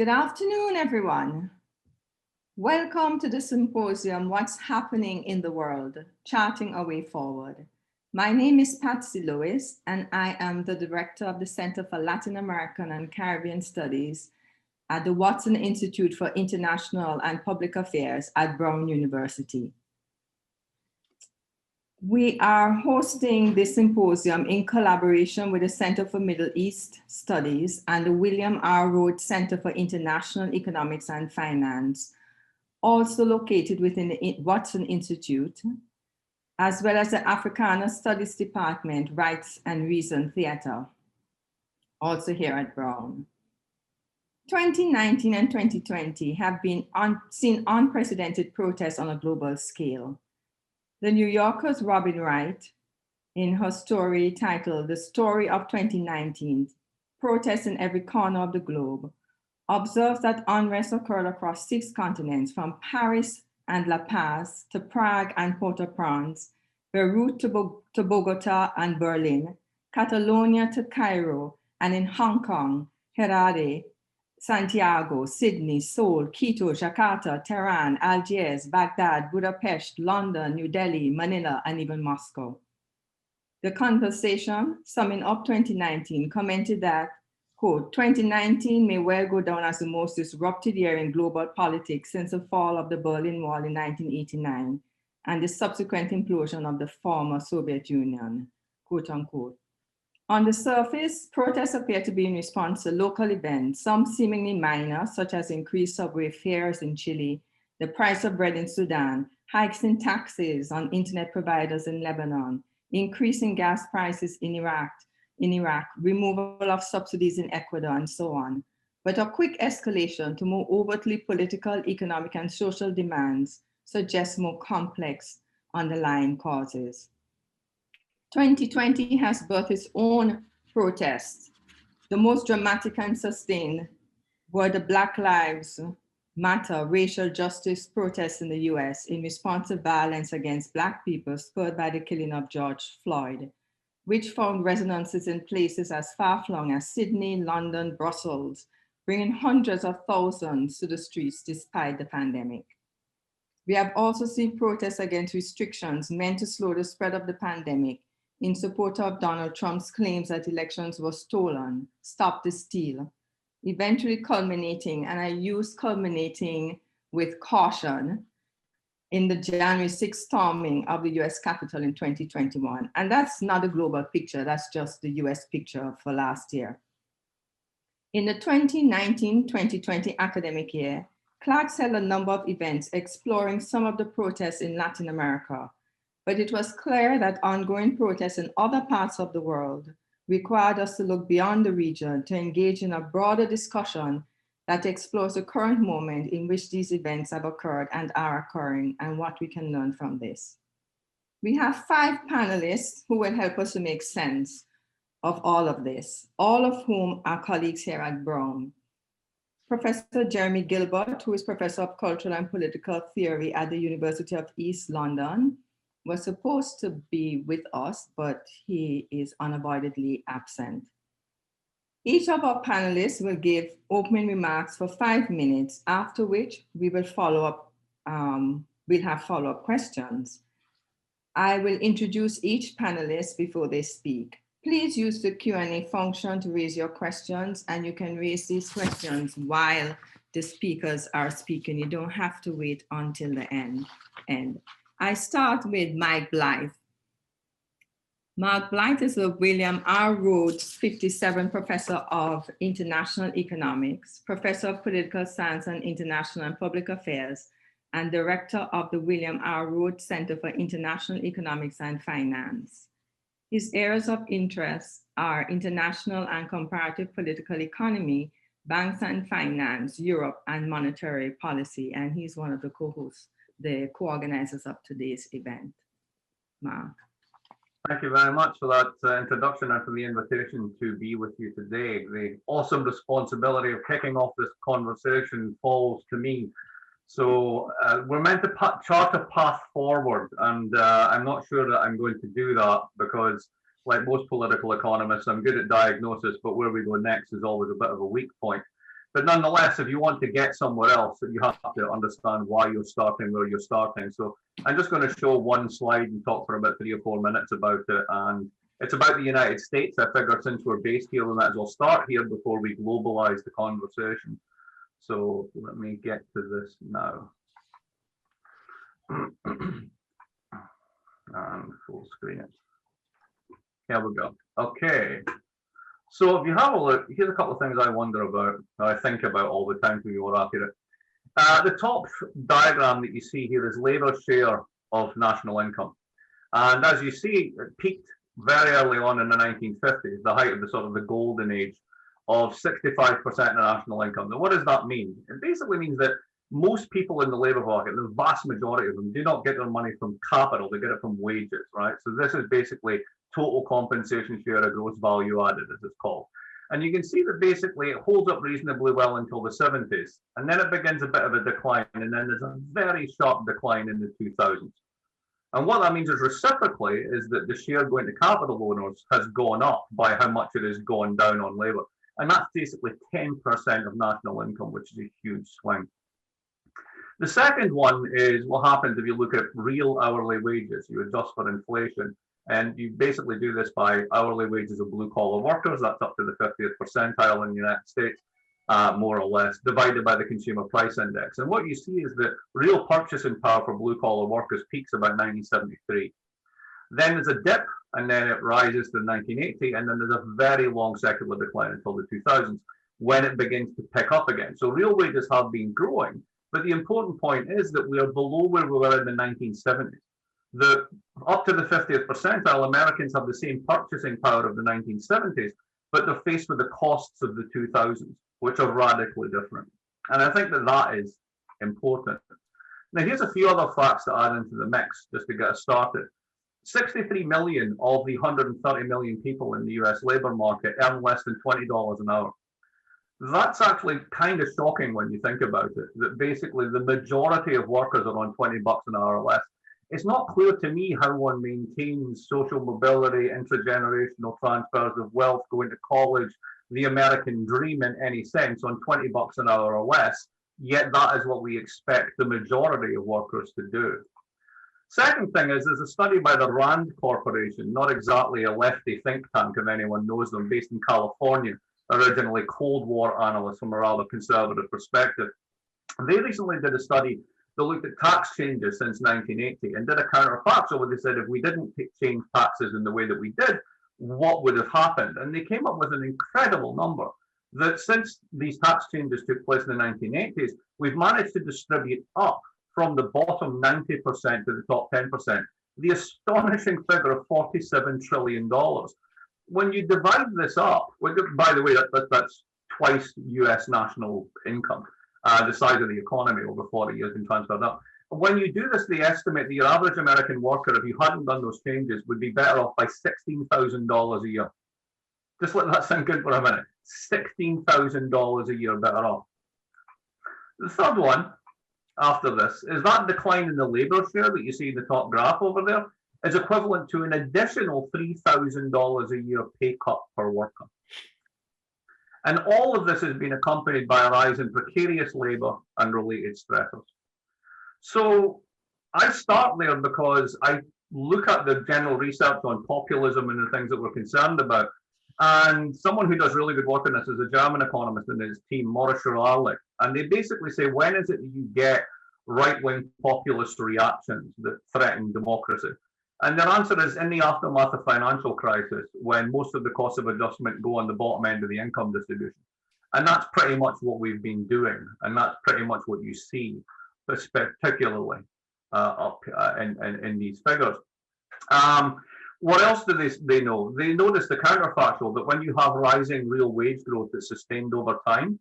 Good afternoon, everyone. Welcome to the symposium, What's Happening in the World, Charting a Way Forward. My name is Patsy Lewis, and I am the director of the Center for Latin American and Caribbean Studies at the Watson Institute for International and Public Affairs at Brown University. We are hosting this symposium in collaboration with the Center for Middle East Studies and the William R. Rhodes Center for International Economics and Finance, also located within the Watson Institute, as well as the Africana Studies Department, Rights and Reason Theater, also here at Brown. 2019 and 2020 have been seen unprecedented protests on a global scale. The New Yorker's Robin Wright, in her story titled The Story of 2019, Protests in Every Corner of the Globe, observes that unrest occurred across 6 continents, from Paris and La Paz to Prague and Port-au-Prince, Beirut to Bogota and Berlin, Catalonia to Cairo, and in Hong Kong, Harare, Santiago, Sydney, Seoul, Quito, Jakarta, Tehran, Algiers, Baghdad, Budapest, London, New Delhi, Manila, and even Moscow. The Conversation, summing up 2019, commented that, quote, 2019 may well go down as the most disrupted year in global politics since the fall of the Berlin Wall in 1989 and the subsequent implosion of the former Soviet Union, quote unquote. On the surface, protests appear to be in response to local events, some seemingly minor, such as increased subway fares in Chile, the price of bread in Sudan, hikes in taxes on internet providers in Lebanon, increasing gas prices in Iraq, removal of subsidies in Ecuador, and so on. But a quick escalation to more overtly political, economic, and social demands suggests more complex underlying causes. 2020 has birthed its own protests. The most dramatic and sustained were the Black Lives Matter racial justice protests in the US in response to violence against Black people spurred by the killing of George Floyd, which found resonances in places as far-flung as Sydney, London, Brussels, bringing hundreds of thousands to the streets despite the pandemic. We have also seen protests against restrictions meant to slow the spread of the pandemic in support of Donald Trump's claims that elections were stolen, stop the steal, eventually culminating, and I use culminating with caution, in the January 6th storming of the US Capitol in 2021. And that's not a global picture, that's just the US picture for last year. In the 2019-2020 academic year, Clark's held a number of events exploring some of the protests in Latin America, but it was clear that ongoing protests in other parts of the world required us to look beyond the region to engage in a broader discussion that explores the current moment in which these events have occurred and are occurring, and what we can learn from this. We have 5 panelists who will help us to make sense of all of this, all of whom are colleagues here at Brown. Professor Jeremy Gilbert, who is Professor of Cultural and Political Theory at the University of East London, was supposed to be with us, but he is unavoidably absent. Each of our panelists will give opening remarks for 5 minutes, after which we will follow up, we'll have follow-up questions. I will introduce each panelist before they speak. Please use the Q&A function to raise your questions, and you can raise these questions while the speakers are speaking. You don't have to wait until the end. I start with Mike Blyth. Mark Blyth is a William R. Rhodes 57 Professor of International Economics, Professor of Political Science and International and Public Affairs, and Director of the William R. Rhodes Center for International Economics and Finance. His areas of interest are international and comparative political economy, banks and finance, Europe, and monetary policy, and he's one of the co-hosts, the co-organizers of today's event. Mark. Thank you very much for that introduction and for the invitation to be with you today. The awesome responsibility of kicking off this conversation falls to me. So we're meant to chart a path forward, and I'm not sure that I'm going to do that because, like most political economists, I'm good at diagnosis, but where we go next is always a bit of a weak point. But nonetheless, if you want to get somewhere else, you have to understand why you're starting where you're starting. So I'm just going to show one slide and talk for about 3 or 4 minutes about it. And it's about the United States. I figure since we're based here, we might as well start here before we globalize the conversation. So let me get to this now. And full screen it. Here we go. Okay. So if you have a look, here's a couple of things I wonder about, I think about all the time to be more accurate. The top diagram that you see here is Labour's share of national income. And as you see, it peaked very early on in the 1950s, the height of the sort of the golden age of 65% of national income. Now, what does that mean? It basically means that most people in the labour market, the vast majority of them, do not get their money from capital, they get it from wages, right? So this is basically total compensation share of gross value added, as it's called. And you can see that basically it holds up reasonably well until the 70s. And then it begins a bit of a decline. And then there's a very sharp decline in the 2000s. And what that means is reciprocally is that the share going to capital owners has gone up by how much it has gone down on labour. And that's basically 10% of national income, which is a huge swing. The second one is what happens if you look at real hourly wages. You adjust for inflation, and you basically do this by hourly wages of blue-collar workers. That's up to the 50th percentile in the United States, more or less, divided by the consumer price index. And what you see is that real purchasing power for blue-collar workers peaks about 1973. Then there's a dip, and then it rises to 1980, and then there's a very long secular decline until the 2000s, when it begins to pick up again. So real wages have been growing. But the important point is that we are below where we were in the 1970s. Up to the 50th percentile, Americans have the same purchasing power of the 1970s, but they're faced with the costs of the 2000s, which are radically different. And I think that that is important. Now, here's a few other facts to add into the mix, just to get us started. 63 million of the 130 million people in the US labor market earn less than $20 an hour. That's actually kind of shocking when you think about it, that basically the majority of workers are on 20 bucks an hour or less. It's not clear to me how one maintains social mobility, intergenerational transfers of wealth, going to college, the American dream in any sense on 20 bucks an hour or less, yet that is what we expect the majority of workers to do. Second thing is, there's a study by the Rand Corporation, not exactly a lefty think tank if anyone knows them, based in California, originally Cold War analysts from a rather conservative perspective. They recently did a study that looked at tax changes since 1980 and did a counterfactual where they said if we didn't change taxes in the way that we did, what would have happened? And they came up with an incredible number that since these tax changes took place in the 1980s, we've managed to distribute up from the bottom 90% to the top 10%, the astonishing figure of $47 trillion. When you divide this up, by the way, that's twice US national income, the size of the economy over 40 years been transferred up. When you do this, they estimate that your average American worker, if you hadn't done those changes, would be better off by $16,000 a year. Just let that sink in for a minute. $16,000 a year better off. The third one, after this, is that decline in the labour share that you see in the top graph over there is equivalent to an additional $3,000 a year pay cut per worker. And all of this has been accompanied by a rise in precarious labour and related stressors. So I start there because I look at the general research on populism and the things that we're concerned about. And someone who does really good work on this is a German economist in his team, Beshara Doumani. And they basically say, when is it that you get right-wing populist reactions that threaten democracy? And their answer is in the aftermath of financial crisis, when most of the costs of adjustment go on the bottom end of the income distribution. And that's pretty much what we've been doing. And that's pretty much what you see, particularly up in these figures. What else do they know? They notice the counterfactual that when you have rising real wage growth that's sustained over time,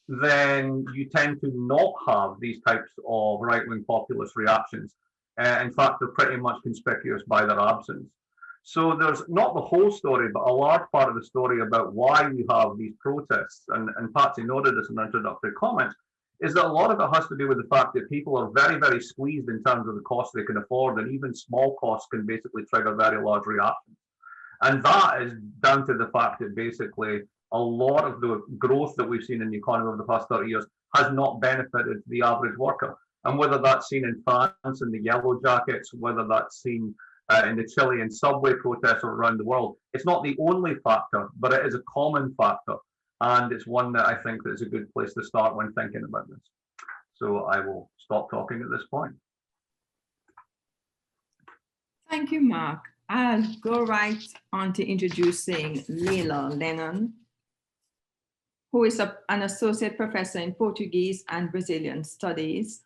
then you tend to not have these types of right-wing populist reactions. In fact, they're pretty much conspicuous by their absence. So there's not the whole story, but a large part of the story about why we have these protests, and Patsy noted this in the introductory comments, is that a lot of it has to do with the fact that people are very, very squeezed in terms of the costs they can afford, and even small costs can basically trigger very large reactions. And that is down to the fact that basically a lot of the growth that we've seen in the economy over the past 30 years has not benefited the average worker. And whether that's seen in France in the yellow jackets, whether that's seen in the Chilean subway protests around the world, it's not the only factor, but it is a common factor. And it's one that I think is a good place to start when thinking about this. So I will stop talking at this point. Thank you, Mark. I'll go right on to introducing Leila Lennon, who is an associate professor in Portuguese and Brazilian studies.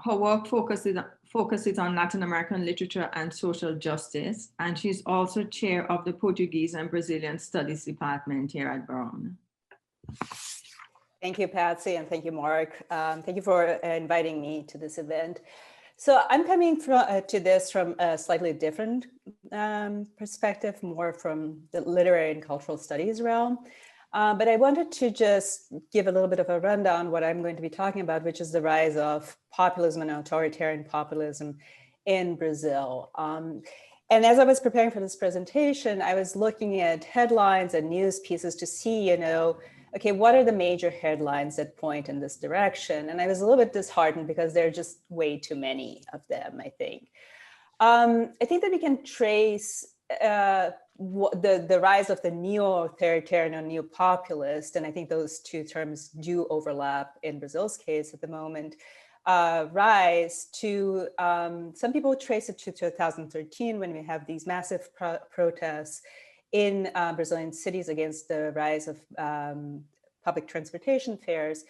Her work focuses on Latin American literature and social justice, and she's also chair of the Portuguese and Brazilian Studies Department here at Brown. Thank you, Patsy, and thank you, Mark. Thank you for inviting me to this event. So I'm coming to this from a slightly different perspective, more from the literary and cultural studies realm. But I wanted to just give a little bit of a rundown what I'm going to be talking about, which is the rise of populism and authoritarian populism in Brazil. And as I was preparing for this presentation, I was looking at headlines and news pieces to see, okay, what are the major headlines that point in this direction? And I was a little bit disheartened because there are just way too many of them, I think. I think that we can trace the rise of the neo-authoritarian or neo-populist, and I think those two terms do overlap in Brazil's case at the moment, rise to, some people trace it to 2013 when we have these massive protests in Brazilian cities against the rise of public transportation fares.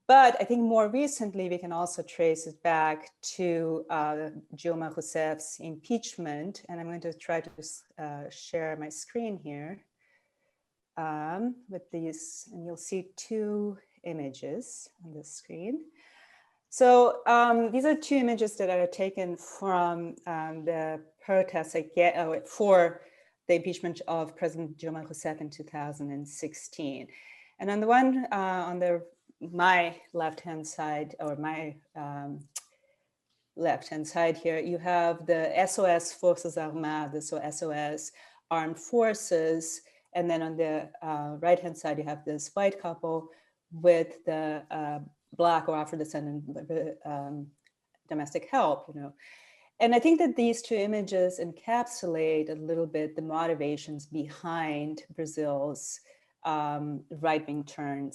But I think more recently, we can also trace it back to Dilma Rousseff's impeachment. And I'm going to try to share my screen here with these, and you'll see two images on the screen. So these are two images that are taken from the protests for the impeachment of President Dilma Rousseff in 2016. And on the one, my left-hand side, or my left-hand side here, you have the SOS Forças Armadas, so SOS Armed Forces. And then on the right-hand side, you have this white couple with the Black or Afro-descendant domestic help, And I think that these two images encapsulate a little bit the motivations behind Brazil's right-wing turn,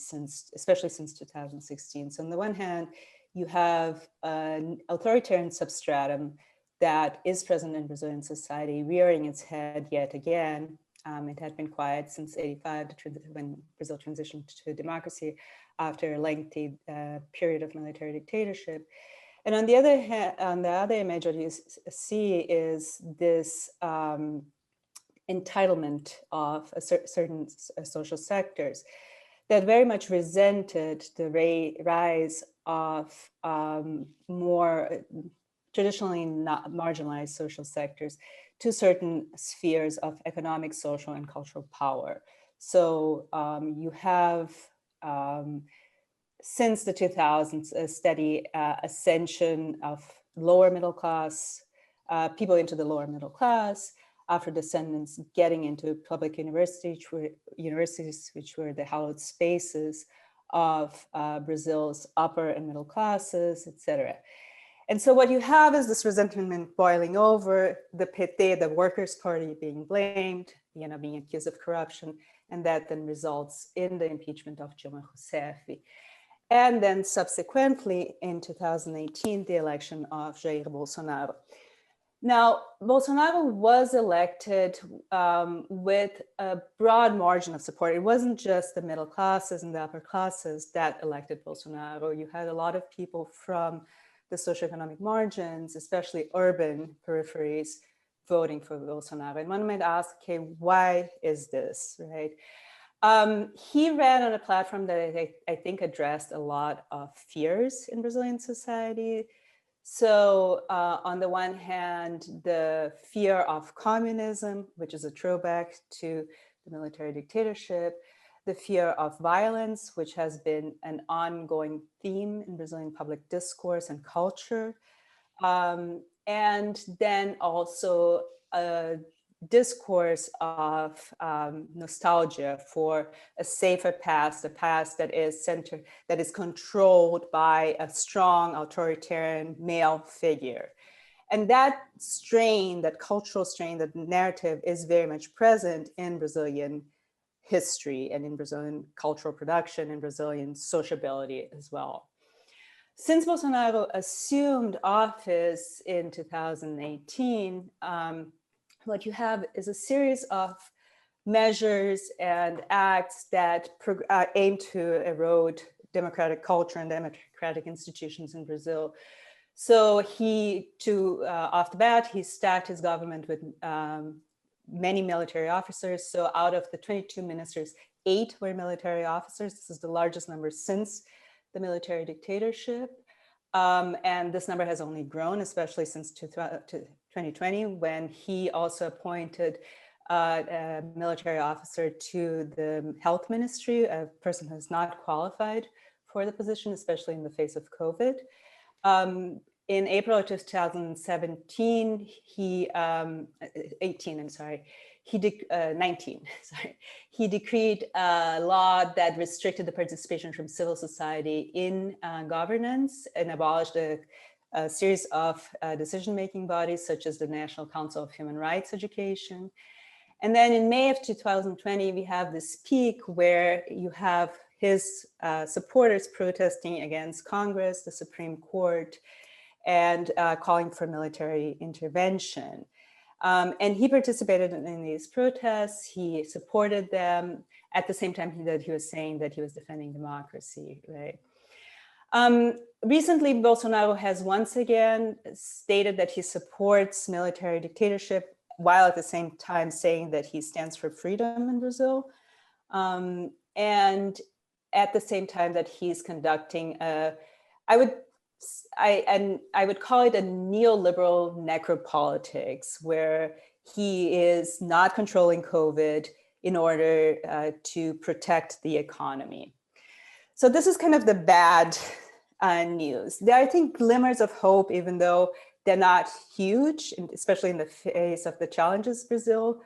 especially since 2016. So on the one hand, you have an authoritarian substratum that is present in Brazilian society, rearing its head yet again. It had been quiet since '85, when Brazil transitioned to democracy after a lengthy period of military dictatorship. And on the other hand, on the other image, what you see is this entitlement of certain social sectors that very much resented the rise of more traditionally not marginalized social sectors to certain spheres of economic, social, and cultural power. So you have, since the 2000s, a steady ascension of lower middle class, people into the lower middle class, Afro-descendants getting into public universities, which were the hallowed spaces of Brazil's upper and middle classes, etc. And so what you have is this resentment boiling over, the PT, the Workers' Party, being blamed, being accused of corruption, and that then results in the impeachment of Dilma Rousseff. And then subsequently, in 2018, the election of Jair Bolsonaro. Now, Bolsonaro was elected with a broad margin of support. It wasn't just the middle classes and the upper classes that elected Bolsonaro. You had a lot of people from the socioeconomic margins, especially urban peripheries, voting for Bolsonaro. And one might ask, okay, why is this, right? He ran on a platform that I think addressed a lot of fears in Brazilian society. So on the one hand, the fear of communism, which is a throwback to the military dictatorship, the fear of violence, which has been an ongoing theme in Brazilian public discourse and culture. And then also discourse of nostalgia for a safer past, a past that is centered, that is controlled by a strong authoritarian male figure. And that strain, that cultural strain, that narrative is very much present in Brazilian history and in Brazilian cultural production and Brazilian sociability as well. Since Bolsonaro assumed office in 2018, what you have is a series of measures and acts that aim to erode democratic culture and democratic institutions in Brazil. So off the bat, he stacked his government with many military officers. So out of the 22 ministers, 8 were military officers. This is the largest number since the military dictatorship. And this number has only grown, especially since 2020, when he also appointed a military officer to the health ministry, a person who is not qualified for the position, especially in the face of COVID. In April of 2017, 19, he decreed a law that restricted the participation from civil society in governance and abolished a series of decision-making bodies, such as the National Council of Human Rights Education. And then in May of 2020, we have this peak where you have his supporters protesting against Congress, the Supreme Court, and calling for military intervention. And he participated in these protests. He supported them at the same time that he was saying that he was defending democracy, right? Recently, Bolsonaro has once again stated that he supports military dictatorship, while at the same time saying that he stands for freedom in Brazil. And at the same time that he's conducting I would call it a neoliberal necropolitics, where he is not controlling COVID in order to protect the economy. So this is kind of the bad news. There are, I think, glimmers of hope, even though they're not huge, especially in the face of the challenges Brazil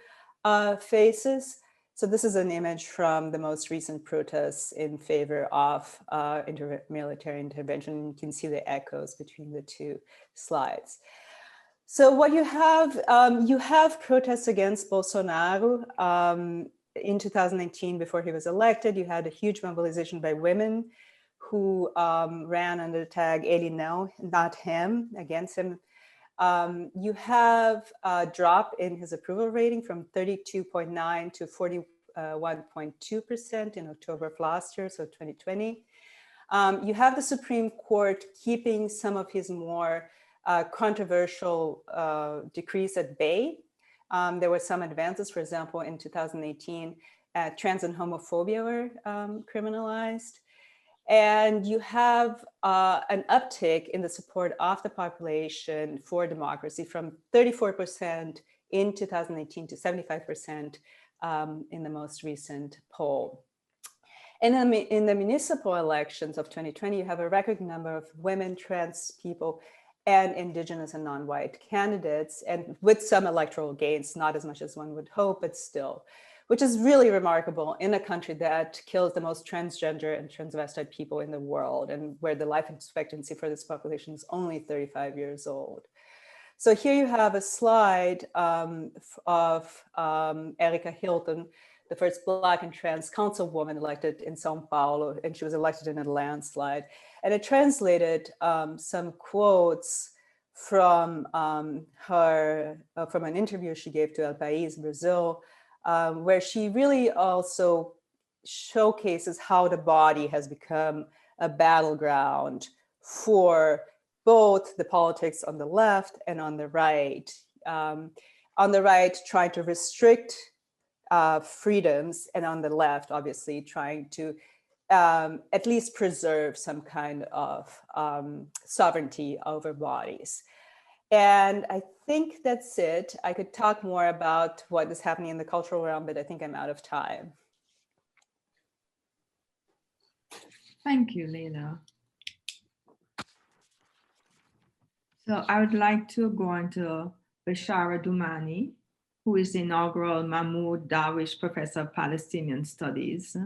faces. So this is an image from the most recent protests in favor of military intervention. You can see the echoes between the two slides. So what you have protests against Bolsonaro. In 2019, before he was elected, you had a huge mobilization by women who ran under the tag Ele não, not him, against him. You have a drop in his approval rating from 32.9 to 41.2% in October of last year, so 2020. You have the Supreme Court keeping some of his more controversial decrees at bay. There were some advances, for example, in 2018, trans and homophobia were criminalized. And you have an uptick in the support of the population for democracy from 34% in 2018 to 75% in the most recent poll. And in the municipal elections of 2020, you have a record number of women, trans people, and indigenous and non-white candidates, and with some electoral gains, not as much as one would hope, but still, which is really remarkable in a country that kills the most transgender and transvestite people in the world, and where the life expectancy for this population is only 35 years old. So here you have a slide of Erica Hilton, the first Black and trans councilwoman elected in Sao Paulo, and she was elected in a landslide. And it translated some quotes from from an interview she gave to El País, Brazil, where she really also showcases how the body has become a battleground for both the politics on the left and on the right. On the right, trying to restrict freedoms, and on the left, obviously, trying to at least preserve some kind of sovereignty over bodies. And I think that's it. I could talk more about what is happening in the cultural realm, but I think I'm out of time. Thank you, Leila. So I would like to go on to Beshara Doumani. who is the inaugural Mahmoud Darwish Professor of Palestinian Studies.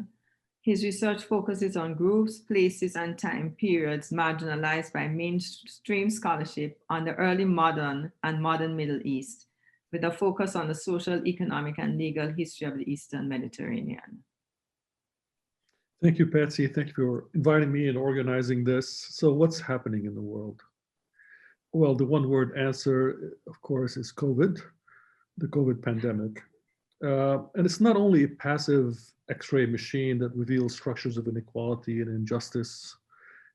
His research focuses on groups, places, and time periods marginalized by mainstream scholarship on the early modern and modern Middle East, with a focus on the social, economic, and legal history of the Eastern Mediterranean. Thank you, Patsy. Thank you for inviting me and organizing this. So what's happening in the world? Well, the one-word answer, of course, is COVID, the COVID pandemic. And it's not only a passive X-ray machine that reveals structures of inequality and injustice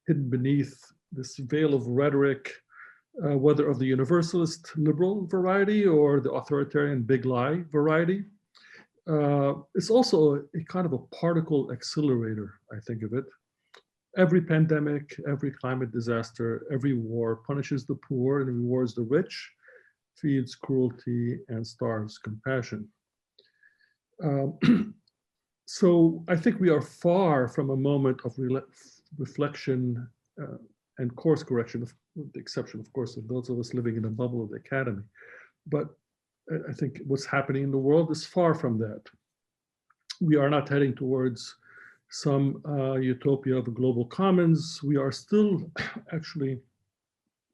hidden beneath this veil of rhetoric, whether of the universalist liberal variety or the authoritarian big lie variety. It's also a kind of a particle accelerator, I think of it. Every pandemic, every climate disaster, every war punishes the poor and rewards the rich, feeds cruelty and starves compassion. So I think we are far from a moment of reflection and course correction, with the exception, of course, of those of us living in the bubble of the academy. But I think what's happening in the world is far from that. We are not heading towards some utopia of a global commons. We are still actually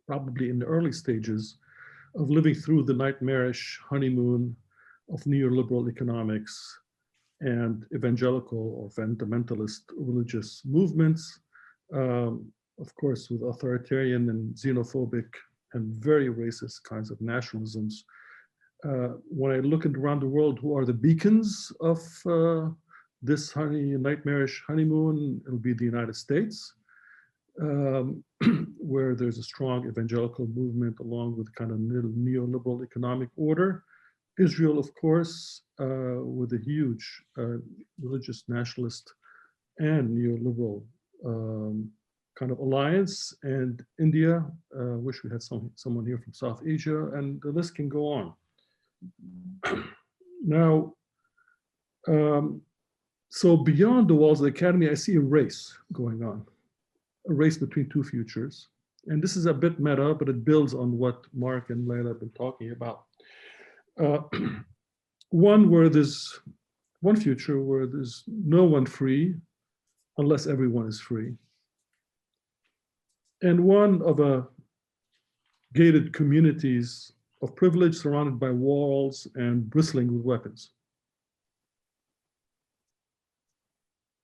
probably in the early stages of living through the nightmarish honeymoon of neoliberal economics and evangelical or fundamentalist religious movements, of course, with authoritarian and xenophobic and very racist kinds of nationalisms. When I look around the world, who are the beacons of this nightmarish honeymoon? It'll be the United States, where there's a strong evangelical movement along with kind of neoliberal economic order. Israel, of course, with a huge religious nationalist and neoliberal kind of alliance, and India, wish we had someone here from South Asia, and the list can go on. Now, so beyond the walls of the academy, I see a race going on, a race between two futures. And this is a bit meta, but it builds on what Mark and Leila have been talking about. One future where there's no one free unless everyone is free. And one of a gated communities of privilege surrounded by walls and bristling with weapons.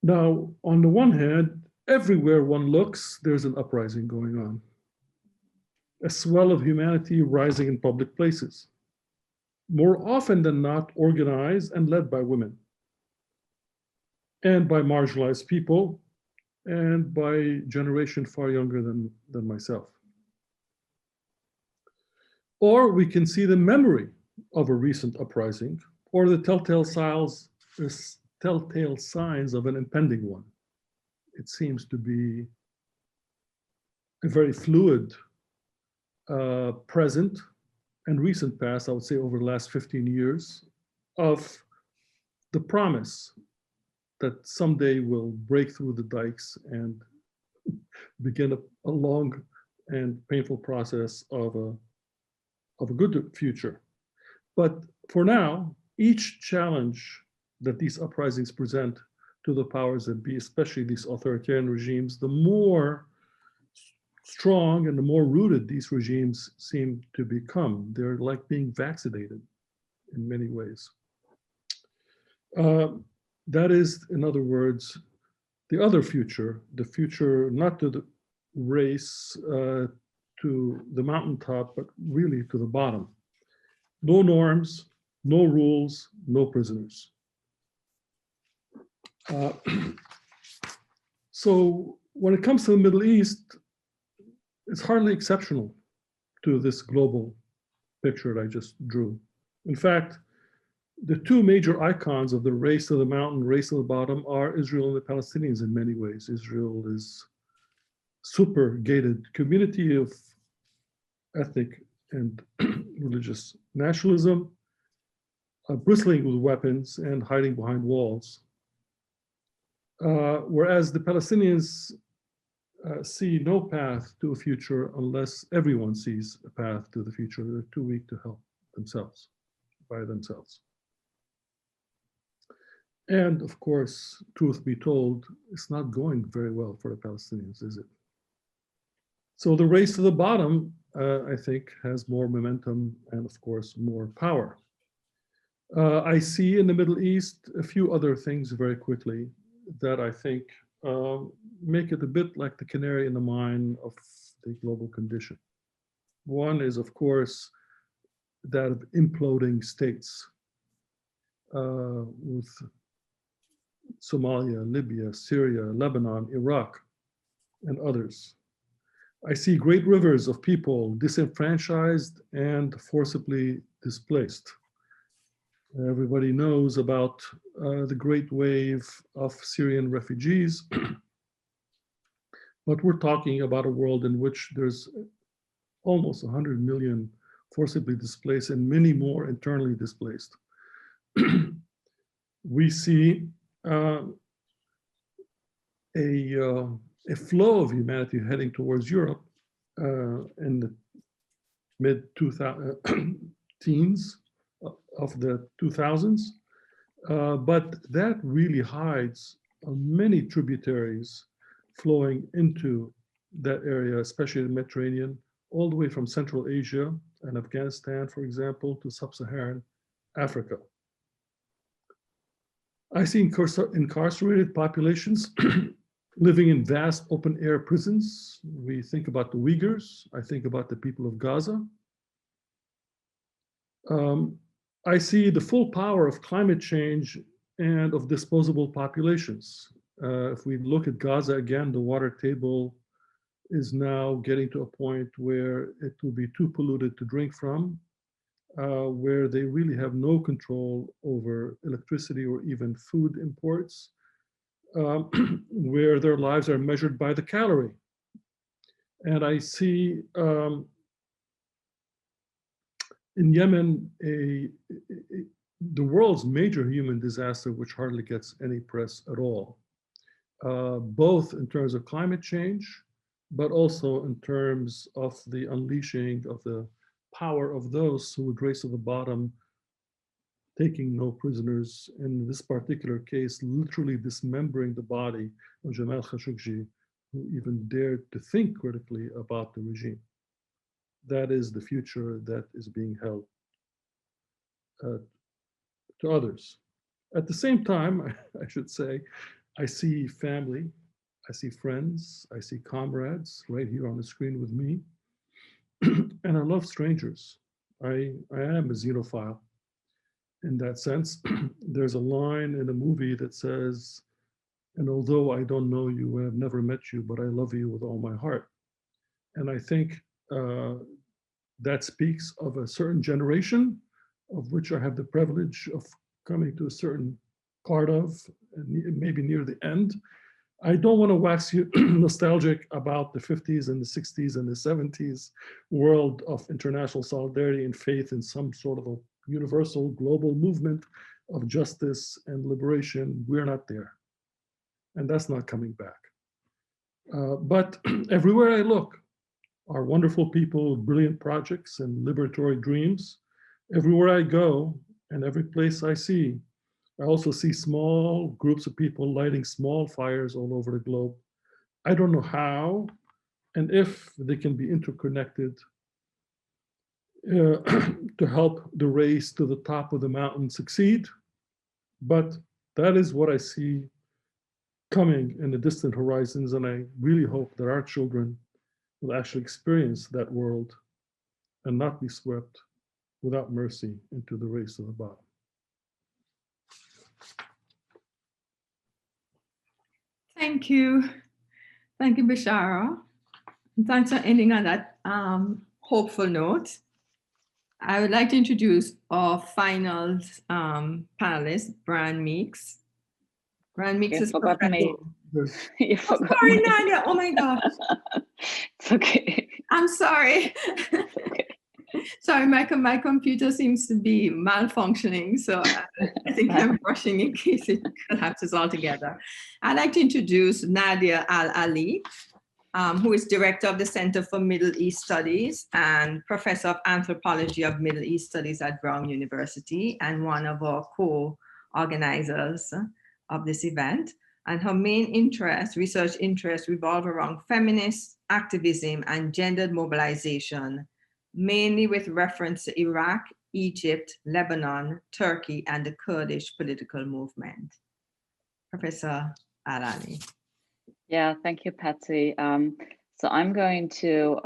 Now, on the one hand, everywhere one looks, there's an uprising going on. A swell of humanity rising in public places, more often than not organized and led by women, and by marginalized people, and by generation far younger than myself. Or we can see the memory of a recent uprising, or the telltale signs of an impending one. It seems to be a very fluid present and recent past, I would say over the last 15 years, of the promise that someday we'll break through the dikes and begin a long and painful process of a good future. But for now, each challenge that these uprisings present to the powers that be, especially these authoritarian regimes, the more strong and the more rooted these regimes seem to become. They're like being vaccinated in many ways. That is, in other words, the other future, the future not to the race, to the mountaintop, but really to the bottom. No norms, no rules, no prisoners. So when it comes to the Middle East, it's hardly exceptional to this global picture that I just drew. In fact, the two major icons of the race to the mountain, race to the bottom are Israel and the Palestinians in many ways. Israel is super gated community of ethnic and religious nationalism, bristling with weapons and hiding behind walls. Whereas the Palestinians see no path to a future unless everyone sees a path to the future. They're too weak to help themselves justify themselves. And of course, truth be told, it's not going very well for the Palestinians, is it? So the race to the bottom, I think, has more momentum and of course, more power. I see in the Middle East a few other things very quickly that I think make it a bit like the canary in the mine of the global condition. One is, of course, that of imploding states with Somalia, Libya, Syria, Lebanon, Iraq, and others. I see great rivers of people disenfranchised and forcibly displaced. Everybody knows about the great wave of Syrian refugees, but we're talking about a world in which there's almost 100 million forcibly displaced and many more internally displaced. We see a flow of humanity heading towards Europe in the mid-teens of the 2000s, but that really hides many tributaries flowing into that area, especially the Mediterranean, all the way from Central Asia and Afghanistan, for example, to sub-Saharan Africa. I see incarcerated populations living in vast open air prisons. We think about the Uyghurs. I think about the people of Gaza. I see the full power of climate change and of disposable populations. If we look at Gaza again, the water table is now getting to a point where it will be too polluted to drink from, where they really have no control over electricity or even food imports, where their lives are measured by the calorie. And I see in Yemen, the world's major human disaster, which hardly gets any press at all, both in terms of climate change, but also in terms of the unleashing of the power of those who would race to the bottom, taking no prisoners, in this particular case, literally dismembering the body of Jamal Khashoggi, who even dared to think critically about the regime. That is the future that is being held to others. At the same time, I should say, I see family, I see friends, I see comrades right here on the screen with me, and I love strangers. I am a xenophile in that sense. There's a line in a movie that says, and although I don't know you and have never met you, but I love you with all my heart. And I think that speaks of a certain generation of which I have the privilege of coming to a certain part of, maybe near the end. I don't want to wax you nostalgic about the 50s and the 60s and the 70s world of international solidarity and faith in some sort of a universal global movement of justice and liberation. We're not there. And that's not coming back. But everywhere I look are wonderful people with brilliant projects and liberatory dreams. Everywhere I go and every place I see, I also see small groups of people lighting small fires all over the globe. I don't know how and if they can be interconnected to help the race to the top of the mountain succeed. But that is what I see coming in the distant horizons. And I really hope that our children will actually experience that world and not be swept without mercy into the race to the bottom. Thank you. Thank you, Beshara. And thanks for ending on that hopeful note. I would like to introduce our final panelist, Bran Meeks. Bran Meeks is forgot me. You forgot sorry, me. Nadja. Oh my gosh. It's okay. I'm sorry. Okay. Sorry, my computer seems to be malfunctioning, so I think I'm rushing in case it collapses altogether. I'd like to introduce Nadje Al-Ali. who is director of the Center for Middle East Studies and professor of anthropology of Middle East Studies at Brown University, and one of our co-organizers of this event. And her main research interests revolve around feminist activism and gendered mobilization, mainly with reference to Iraq, Egypt, Lebanon, Turkey, and the Kurdish political movement. Professor Al-Ali. Yeah, thank you, Patsy. So I'm going to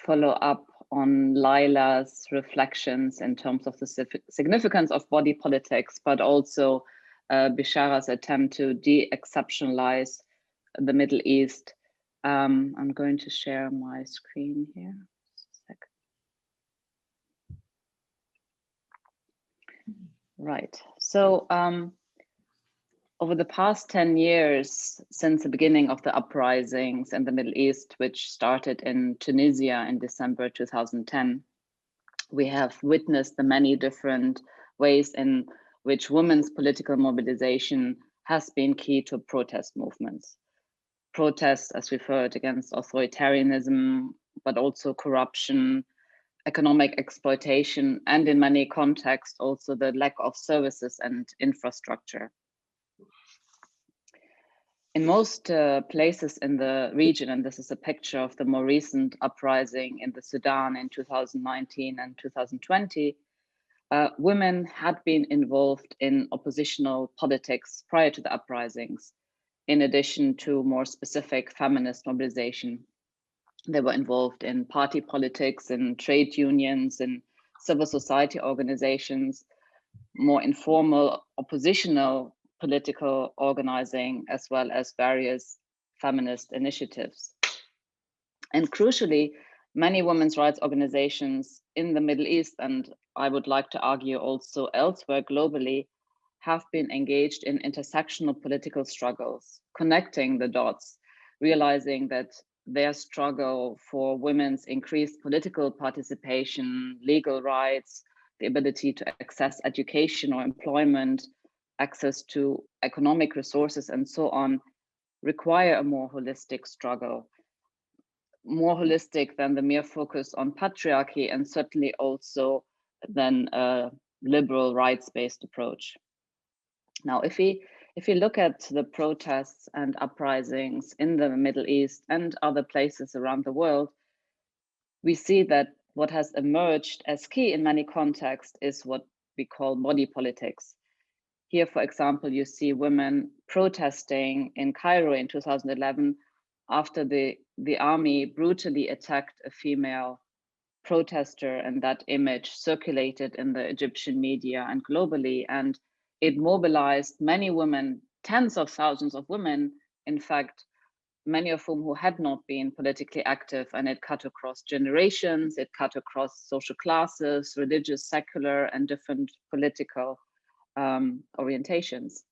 follow up on Laila's reflections in terms of the significance of body politics, but also Beshara's attempt to de-exceptionalize the Middle East. I'm going to share my screen here. Right. So over the past 10 years, since the beginning of the uprisings in the Middle East, which started in Tunisia in December 2010, we have witnessed the many different ways in which women's political mobilization has been key to protest movements. Protests, as we've heard, against authoritarianism, but also corruption, economic exploitation, and in many contexts, also the lack of services and infrastructure. In most places in the region, and this is a picture of the more recent uprising in the Sudan in 2019 and 2020, women had been involved in oppositional politics prior to the uprisings, in addition to more specific feminist mobilization. They were involved in party politics, in trade unions, in civil society organizations, more informal oppositional political organizing, as well as various feminist initiatives. And crucially, many women's rights organizations in the Middle East, and I would like to argue also elsewhere globally, have been engaged in intersectional political struggles, connecting the dots, realizing that their struggle for women's increased political participation, legal rights, the ability to access education or employment, access to economic resources, and so on, require a more holistic struggle, more holistic than the mere focus on patriarchy, and certainly also than a liberal rights-based approach. Now, if we look at the protests and uprisings in the Middle East and other places around the world, we see that what has emerged as key in many contexts is what we call body politics. Here, for example, you see women protesting in Cairo in 2011 after the army brutally attacked a female protester, and that image circulated in the Egyptian media and globally, and it mobilized many women, tens of thousands of women, in fact, many of whom who had not been politically active, and it cut across generations, it cut across social classes, religious, secular, and different political orientations.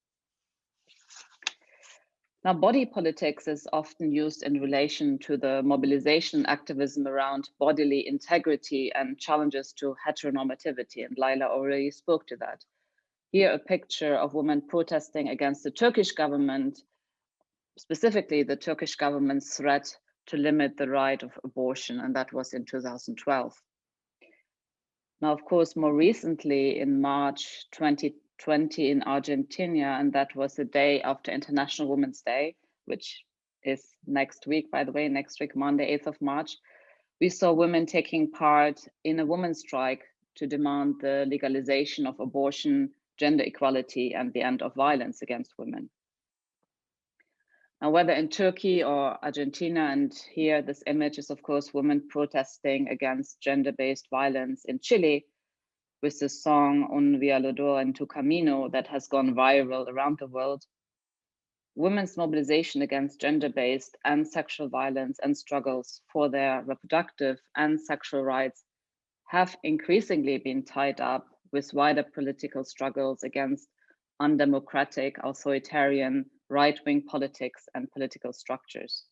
Now, body politics is often used in relation to the mobilization activism around bodily integrity and challenges to heteronormativity, and Laila already spoke to that. Here, a picture of women protesting against the Turkish government, specifically the Turkish government's threat to limit the right of abortion, and that was in 2012. Now, of course, more recently in March 2020 in Argentina, and that was the day after International Women's Day, which is next week, by the way, next week, Monday, 8th of March, we saw women taking part in a women's strike to demand the legalization of abortion, gender equality, and the end of violence against women. Now, whether in Turkey or Argentina, and here this image is, of course, women protesting against gender-based violence in Chile with the song Un Violador en tu Camino that has gone viral around the world. Women's mobilization against gender-based and sexual violence and struggles for their reproductive and sexual rights have increasingly been tied up with wider political struggles against undemocratic, authoritarian, right-wing politics and political structures.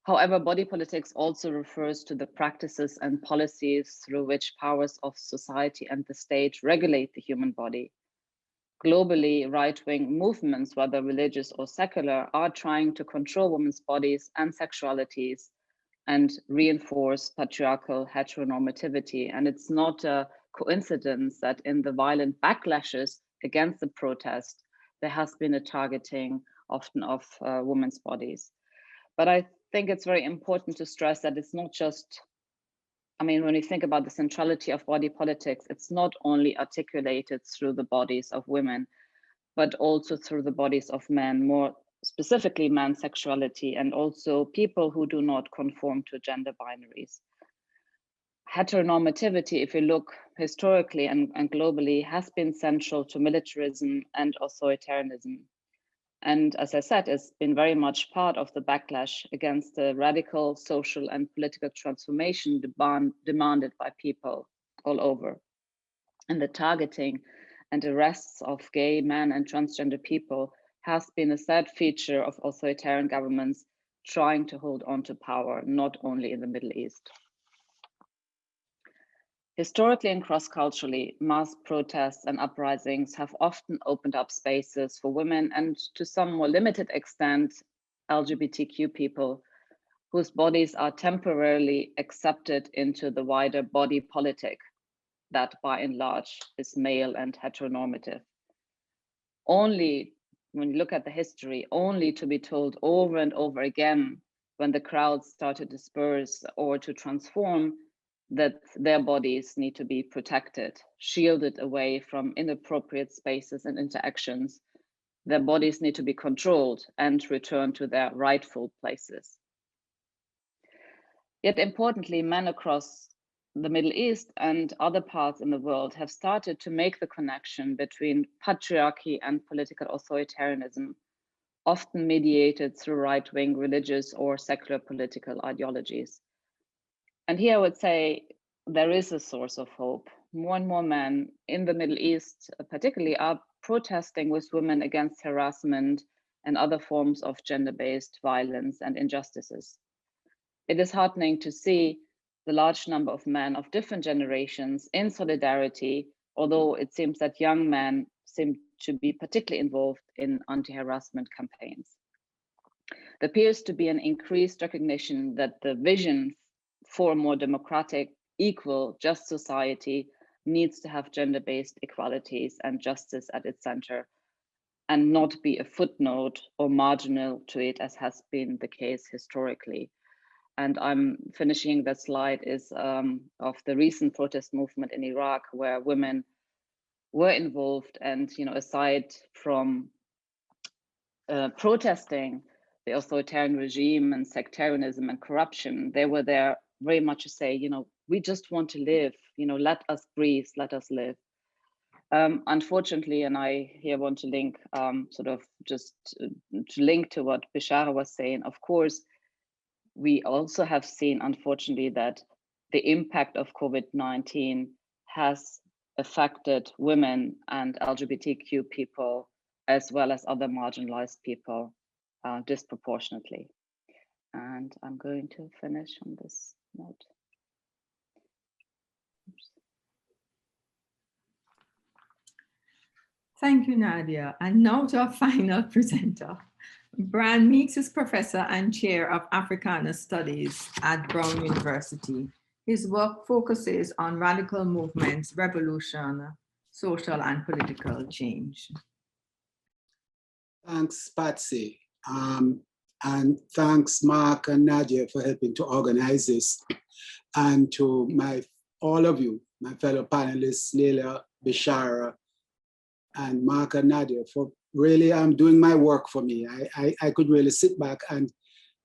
However, body politics also refers to the practices and policies through which powers of society and the state regulate the human body. globally, right-wing movements, whether religious or secular, are trying to control women's bodies and sexualities and reinforce patriarchal heteronormativity. And it's not a coincidence that in the violent backlashes against the protest, there has been a targeting often of women's bodies. But I think it's very important to stress that it's not just, I mean, when you think about the centrality of body politics, it's not only articulated through the bodies of women, but also through the bodies of men, more specifically man's sexuality, and also people who do not conform to gender binaries. Heteronormativity, if you look historically and globally, has been central to militarism and authoritarianism. And as I said, it's been very much part of the backlash against the radical social and political transformation demanded by people all over. And the targeting and arrests of gay men and transgender people has been a sad feature of authoritarian governments trying to hold on to power, not only in the Middle East. Historically and cross-culturally, mass protests and uprisings have often opened up spaces for women and, to some more limited extent, LGBTQ people whose bodies are temporarily accepted into the wider body politic that by and large is male and heteronormative. Only, when you look at the history, only to be told over and over again when the crowds start to disperse or to transform that their bodies need to be protected, shielded away from inappropriate spaces and interactions. Their bodies need to be controlled and returned to their rightful places. Yet importantly, men across the Middle East and other parts in the world have started to make the connection between patriarchy and political authoritarianism, often mediated through right-wing religious or secular political ideologies. And here I would say there is a source of hope. More and more men in the Middle East, particularly, are protesting with women against harassment and other forms of gender-based violence and injustices. It is heartening to see the large number of men of different generations in solidarity, although it seems that young men seem to be particularly involved in anti-harassment campaigns. There appears to be an increased recognition that the vision for a more democratic, equal, just society needs to have gender-based equalities and justice at its center, and not be a footnote or marginal to it, as has been the case historically. And I'm finishing the slide is of the recent protest movement in Iraq, where women were involved, and aside from protesting the authoritarian regime and sectarianism and corruption, they were there very much to say, we just want to live, let us breathe, let us live. Unfortunately, and I here want to link to link to what Beshara was saying, of course, we also have seen, unfortunately, that the impact of COVID-19 has affected women and LGBTQ people, as well as other marginalized people, disproportionately. And I'm going to finish on this note. Oops. Thank you, Nadja. And now to our final presenter. Brian Meeks is professor and chair of Africana Studies at Brown University. His work focuses on radical movements, revolution, social and political change. Thanks, Patsy. And thanks, Mark and Nadja, for helping to organize this. And to all of you, my fellow panelists, Leila, Beshara, and Mark and Nadja, for really doing my work for me. I could really sit back and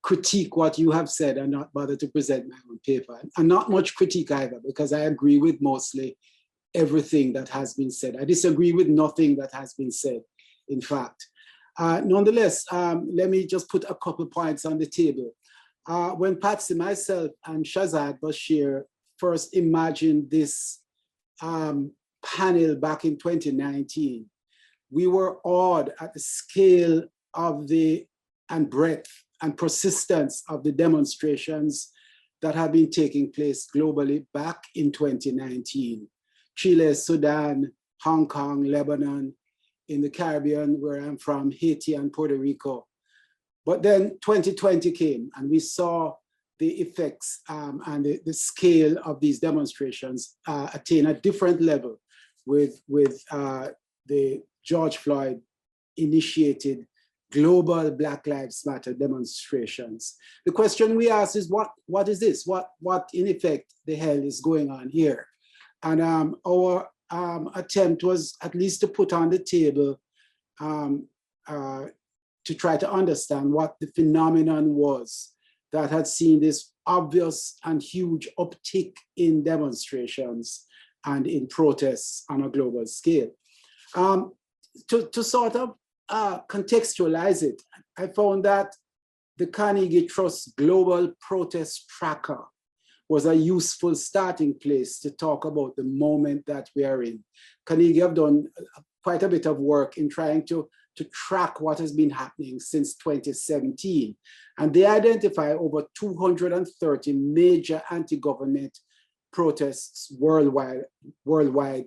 critique what you have said and not bother to present my own paper. And not much critique either, because I agree with mostly everything that has been said. I disagree with nothing that has been said, in fact. Nonetheless, let me just put a couple points on the table. When Patsy, myself, and Shazad Bashir first imagined this panel back in 2019, we were awed at the scale of and breadth and persistence of the demonstrations that have been taking place globally back in 2019. Chile, Sudan, Hong Kong, Lebanon, in the Caribbean, where I'm from, Haiti and Puerto Rico. But then 2020 came, and we saw the effects and the scale of these demonstrations attain a different level with the George Floyd initiated global Black Lives Matter demonstrations. The question we ask is, what is this? What in effect the hell is going on here? And our attempt was at least to put on the table to try to understand what the phenomenon was that had seen this obvious and huge uptick in demonstrations and in protests on a global scale. To sort of contextualize it, I found that the Carnegie Trust Global Protest Tracker was a useful starting place to talk about the moment that we are in. Carnegie have done quite a bit of work in trying to track what has been happening since 2017. And they identify over 230 major anti-government protests worldwide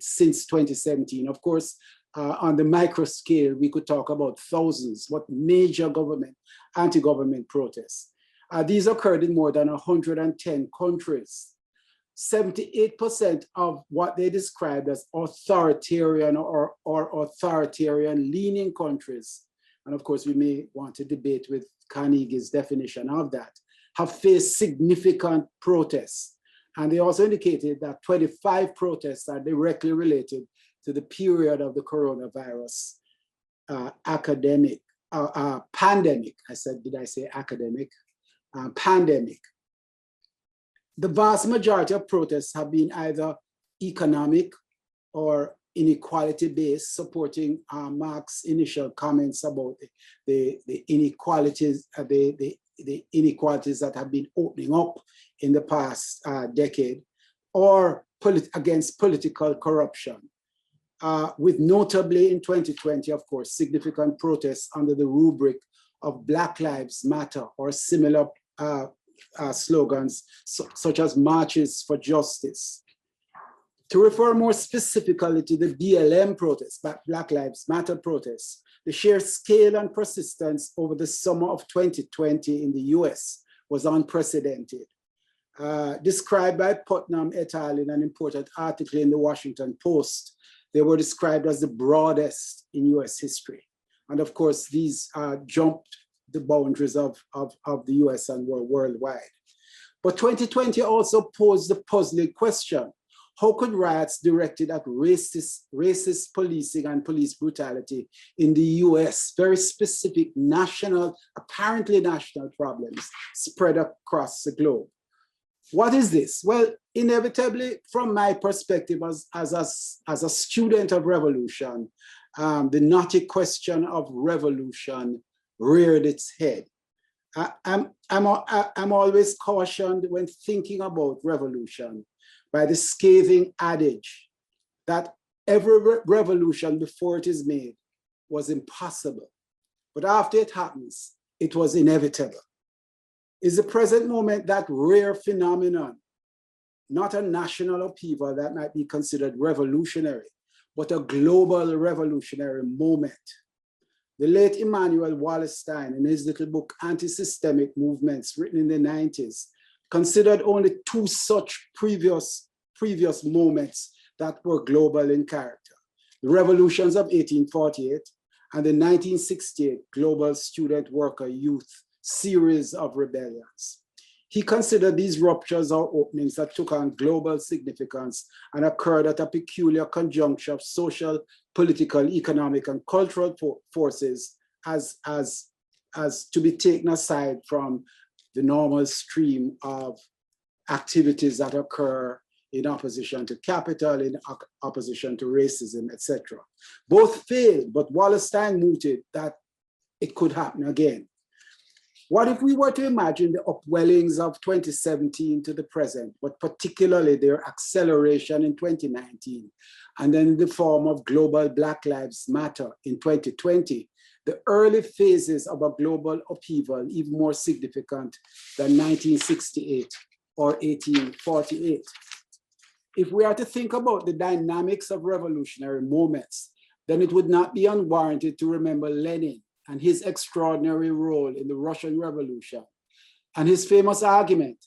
since 2017. Of course, on the micro scale, we could talk about thousands, what major anti-government protests. These occurred in more than 110 countries. 78% of what they described as authoritarian or authoritarian-leaning countries, and of course we may want to debate with Carnegie's definition of that, have faced significant protests. And they also indicated that 25 protests are directly related to the period of the coronavirus pandemic. Did I say academic? Pandemic. The vast majority of protests have been either economic or inequality-based, supporting Mark's initial comments about the inequalities, the inequalities that have been opening up in the past decade, or against political corruption. With notably in 2020, of course, significant protests under the rubric of Black Lives Matter or similar slogans such as marches for justice. To refer more specifically to the BLM protests, Black Lives Matter protests, the sheer scale and persistence over the summer of 2020 in the US was unprecedented. Described by Putnam et al. In an important article in the Washington Post, they were described as the broadest in US history. And of course, these jumped the boundaries of the US and were worldwide. But 2020 also posed the puzzling question: how could riots directed at racist policing and police brutality in the US, very specific apparently national problems, spread across the globe? What is this? Well, inevitably, from my perspective as a student of revolution, the knotty question of revolution reared its head. I'm always cautioned when thinking about revolution by the scathing adage that every revolution before it is made was impossible, but after it happens, it was inevitable. Is the present moment that rare phenomenon, not a national upheaval that might be considered revolutionary, but a global revolutionary moment? The late Immanuel Wallerstein, in his little book, Anti-Systemic Movements, written in the 90s, considered only two such previous moments that were global in character: the revolutions of 1848 and the 1968 global student worker youth series of rebellions. He considered these ruptures or openings that took on global significance and occurred at a peculiar conjuncture of social, political, economic, and cultural forces as to be taken aside from the normal stream of activities that occur in opposition to capital, in opposition to racism, etc. Both failed, but Wallerstein mooted that it could happen again. What if we were to imagine the upwellings of 2017 to the present, but particularly their acceleration in 2019, and then in the form of global Black Lives Matter in 2020, the early phases of a global upheaval even more significant than 1968 or 1848? If we are to think about the dynamics of revolutionary moments, then it would not be unwarranted to remember Lenin and his extraordinary role in the Russian Revolution, and his famous argument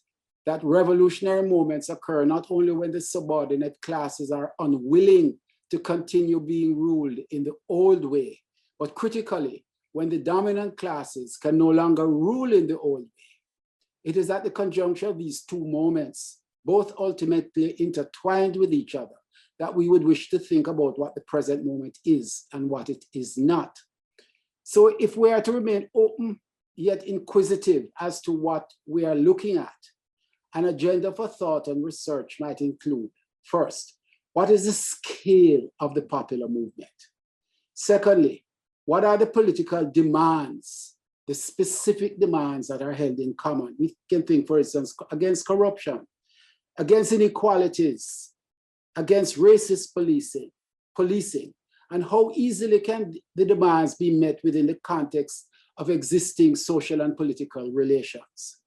that revolutionary moments occur not only when the subordinate classes are unwilling to continue being ruled in the old way, but critically, when the dominant classes can no longer rule in the old way. It is at the conjunction of these two moments, both ultimately intertwined with each other, that we would wish to think about what the present moment is and what it is not. So if we are to remain open yet inquisitive as to what we are looking at, an agenda for thought and research might include, first, what is the scale of the popular movement? Secondly, what are the political demands, the specific demands that are held in common? We can think, for instance, against corruption, against inequalities, against racist policing, and how easily can the demands be met within the context of existing social and political relations.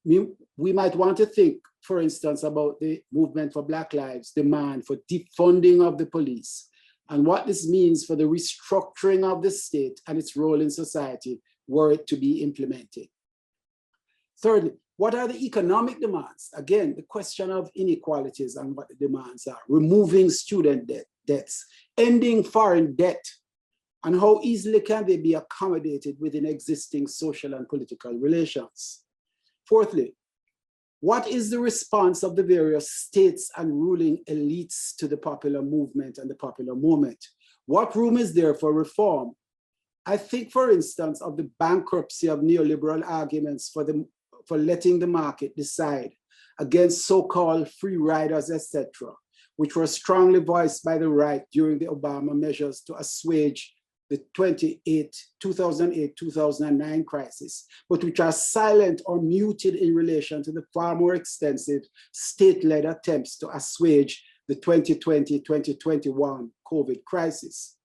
We might want to think, for instance, about the movement for Black Lives' demand for defunding of the police and what this means for the restructuring of the state and its role in society were it to be implemented. Thirdly, what are the economic demands? Again, the question of inequalities and what the demands are. Removing student debts, ending foreign debt, and how easily can they be accommodated within existing social and political relations? Fourthly, what is the response of the various states and ruling elites to the popular movement and the popular moment? What room is there for reform? I think, for instance, of the bankruptcy of neoliberal arguments for letting the market decide against so-called free riders, etc., which were strongly voiced by the right during the Obama measures to assuage the 2008-2009 crisis, but which are silent or muted in relation to the far more extensive state-led attempts to assuage the 2020-2021 COVID crisis.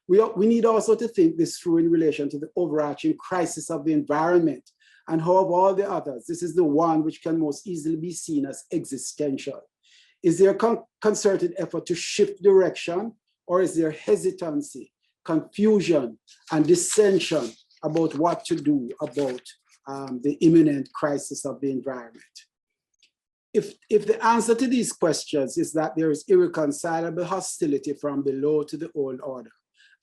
We need also to think this through in relation to the overarching crisis of the environment, and how of all the others, this is the one which can most easily be seen as existential. Is there a concerted effort to shift direction, or is there hesitancy, confusion, and dissension about what to do about the imminent crisis of the environment? If the answer to these questions is that there is irreconcilable hostility from below to the old order,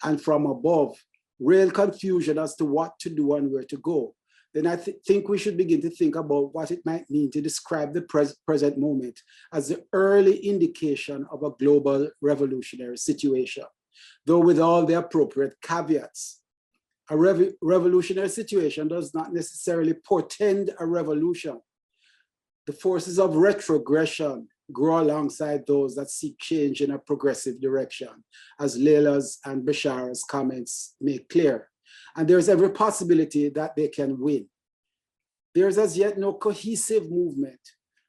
and from above, real confusion as to what to do and where to go, then I think we should begin to think about what it might mean to describe the present moment as the early indication of a global revolutionary situation, though with all the appropriate caveats. A revolutionary situation does not necessarily portend a revolution. The forces of retrogression grow alongside those that seek change in a progressive direction, as Leila's and Beshara's comments make clear. And there's every possibility that they can win. There's as yet no cohesive movement,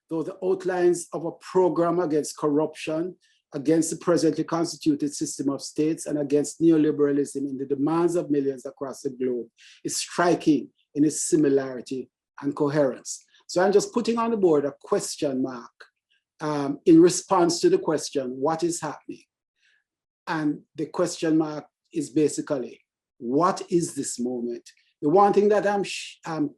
though the outlines of a program against corruption, against the presently constituted system of states, and against neoliberalism in the demands of millions across the globe is striking in its similarity and coherence. So I'm just putting on the board a question mark in response to the question, what is happening? And the question mark is basically, what is this moment? The one thing that I'm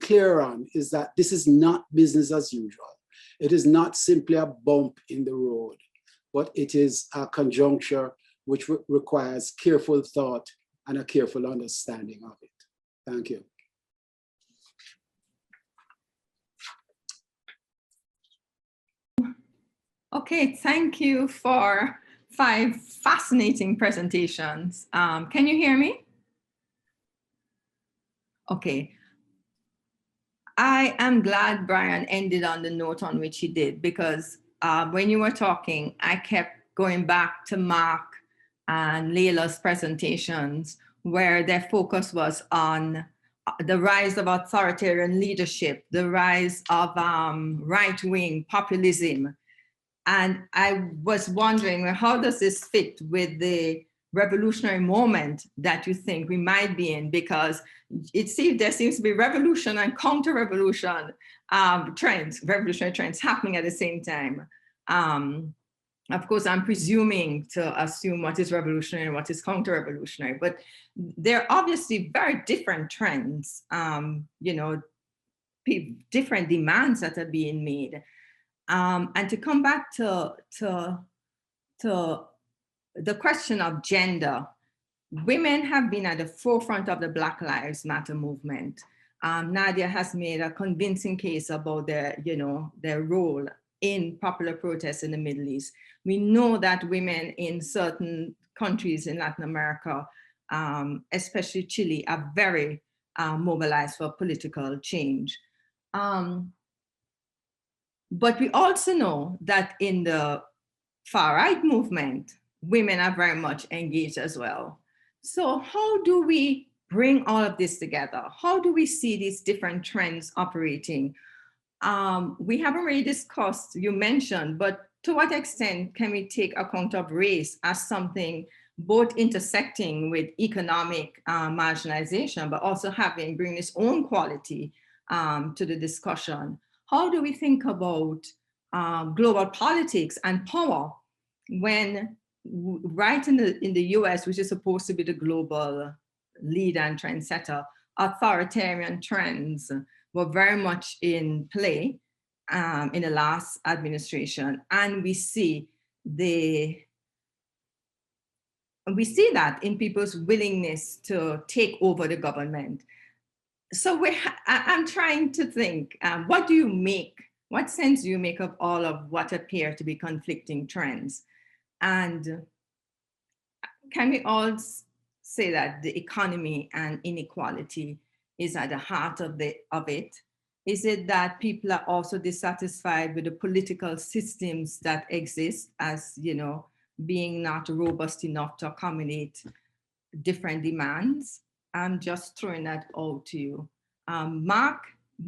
clear on is that this is not business as usual. It is not simply a bump in the road, but it is a conjuncture which requires careful thought and a careful understanding of it. Thank you. Okay, thank you for 5 fascinating presentations. Can you hear me? Okay. I am glad Brian ended on the note on which he did, because when you were talking, I kept going back to Mark and Leila's presentations, where their focus was on the rise of authoritarian leadership, the rise of right-wing populism. And I was wondering, well, how does this fit with the revolutionary moment that you think we might be in? Because there seems to be revolution and counter-revolution trends, revolutionary trends happening at the same time. Of course, I'm presuming to assume what is revolutionary and what is counter-revolutionary, but there are obviously very different trends, you know, different demands that are being made. And to come back to the question of gender, women have been at the forefront of the Black Lives Matter movement. Nadje has made a convincing case about their role in popular protests in the Middle East. We know that women in certain countries in Latin America, especially Chile, are very mobilized for political change. But we also know that in the far-right movement, women are very much engaged as well. So how do we bring all of this together? How do we see these different trends operating? We haven't really discussed, you mentioned, but to what extent can we take account of race as something both intersecting with economic marginalization, but also bring its own quality to the discussion? How do we think about global politics and power when right in the US, which is supposed to be the global leader and trendsetter, authoritarian trends were very much in play in the last administration, and we see that in people's willingness to take over the government. So I'm trying to think, what sense do you make of all of what appear to be conflicting trends? And can we all say that the economy and inequality is at the heart of it? Is it that people are also dissatisfied with the political systems that exist as, being not robust enough to accommodate different demands? I'm just throwing that out to you. Mark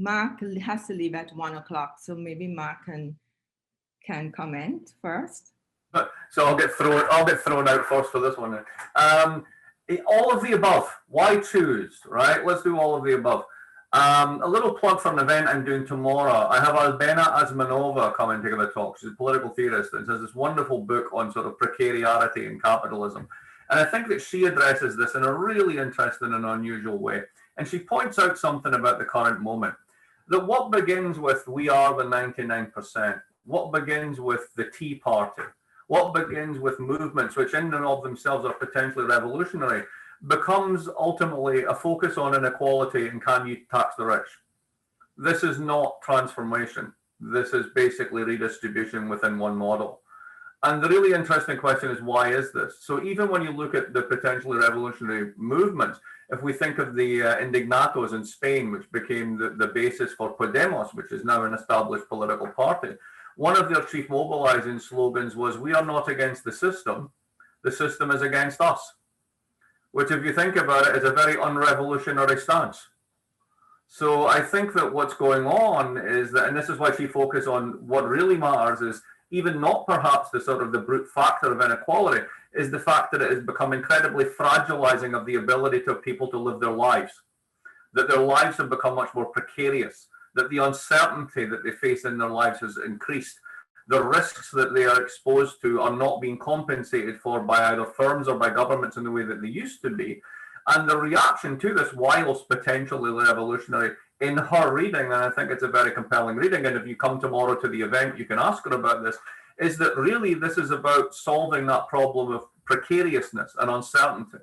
has to leave at 1 o'clock, so maybe Mark can comment first. So I'll get thrown out first for this one. All of the above. Why choose, right? Let's do all of the above. A little plug for an event I'm doing tomorrow. I have Albena Asmanova coming to give a talk. She's a political theorist and has this wonderful book on sort of precariety and capitalism. And I think that she addresses this in a really interesting and unusual way. And she points out something about the current moment. That what begins with "we are the 99%," what begins with the Tea Party, what begins with movements which in and of themselves are potentially revolutionary, becomes ultimately a focus on inequality and can you tax the rich. This is not transformation. This is basically redistribution within one model. And the really interesting question is, why is this? So even when you look at the potentially revolutionary movements, if we think of the Indignados in Spain, which became the basis for Podemos, which is now an established political party, one of their chief mobilizing slogans was, "We are not against the system is against us," which, if you think about it, is a very unrevolutionary stance. So I think that what's going on is that, and this is why she focused on what really matters is even not perhaps the sort of the brute factor of inequality, is the fact that it has become incredibly fragilizing of the ability of people to live their lives, that their lives have become much more precarious, that the uncertainty that they face in their lives has increased. The risks that they are exposed to are not being compensated for by either firms or by governments in the way that they used to be. And the reaction to this, whilst potentially revolutionary, in her reading, and I think it's a very compelling reading, and if you come tomorrow to the event, you can ask her about this, is that really this is about solving that problem of precariousness and uncertainty.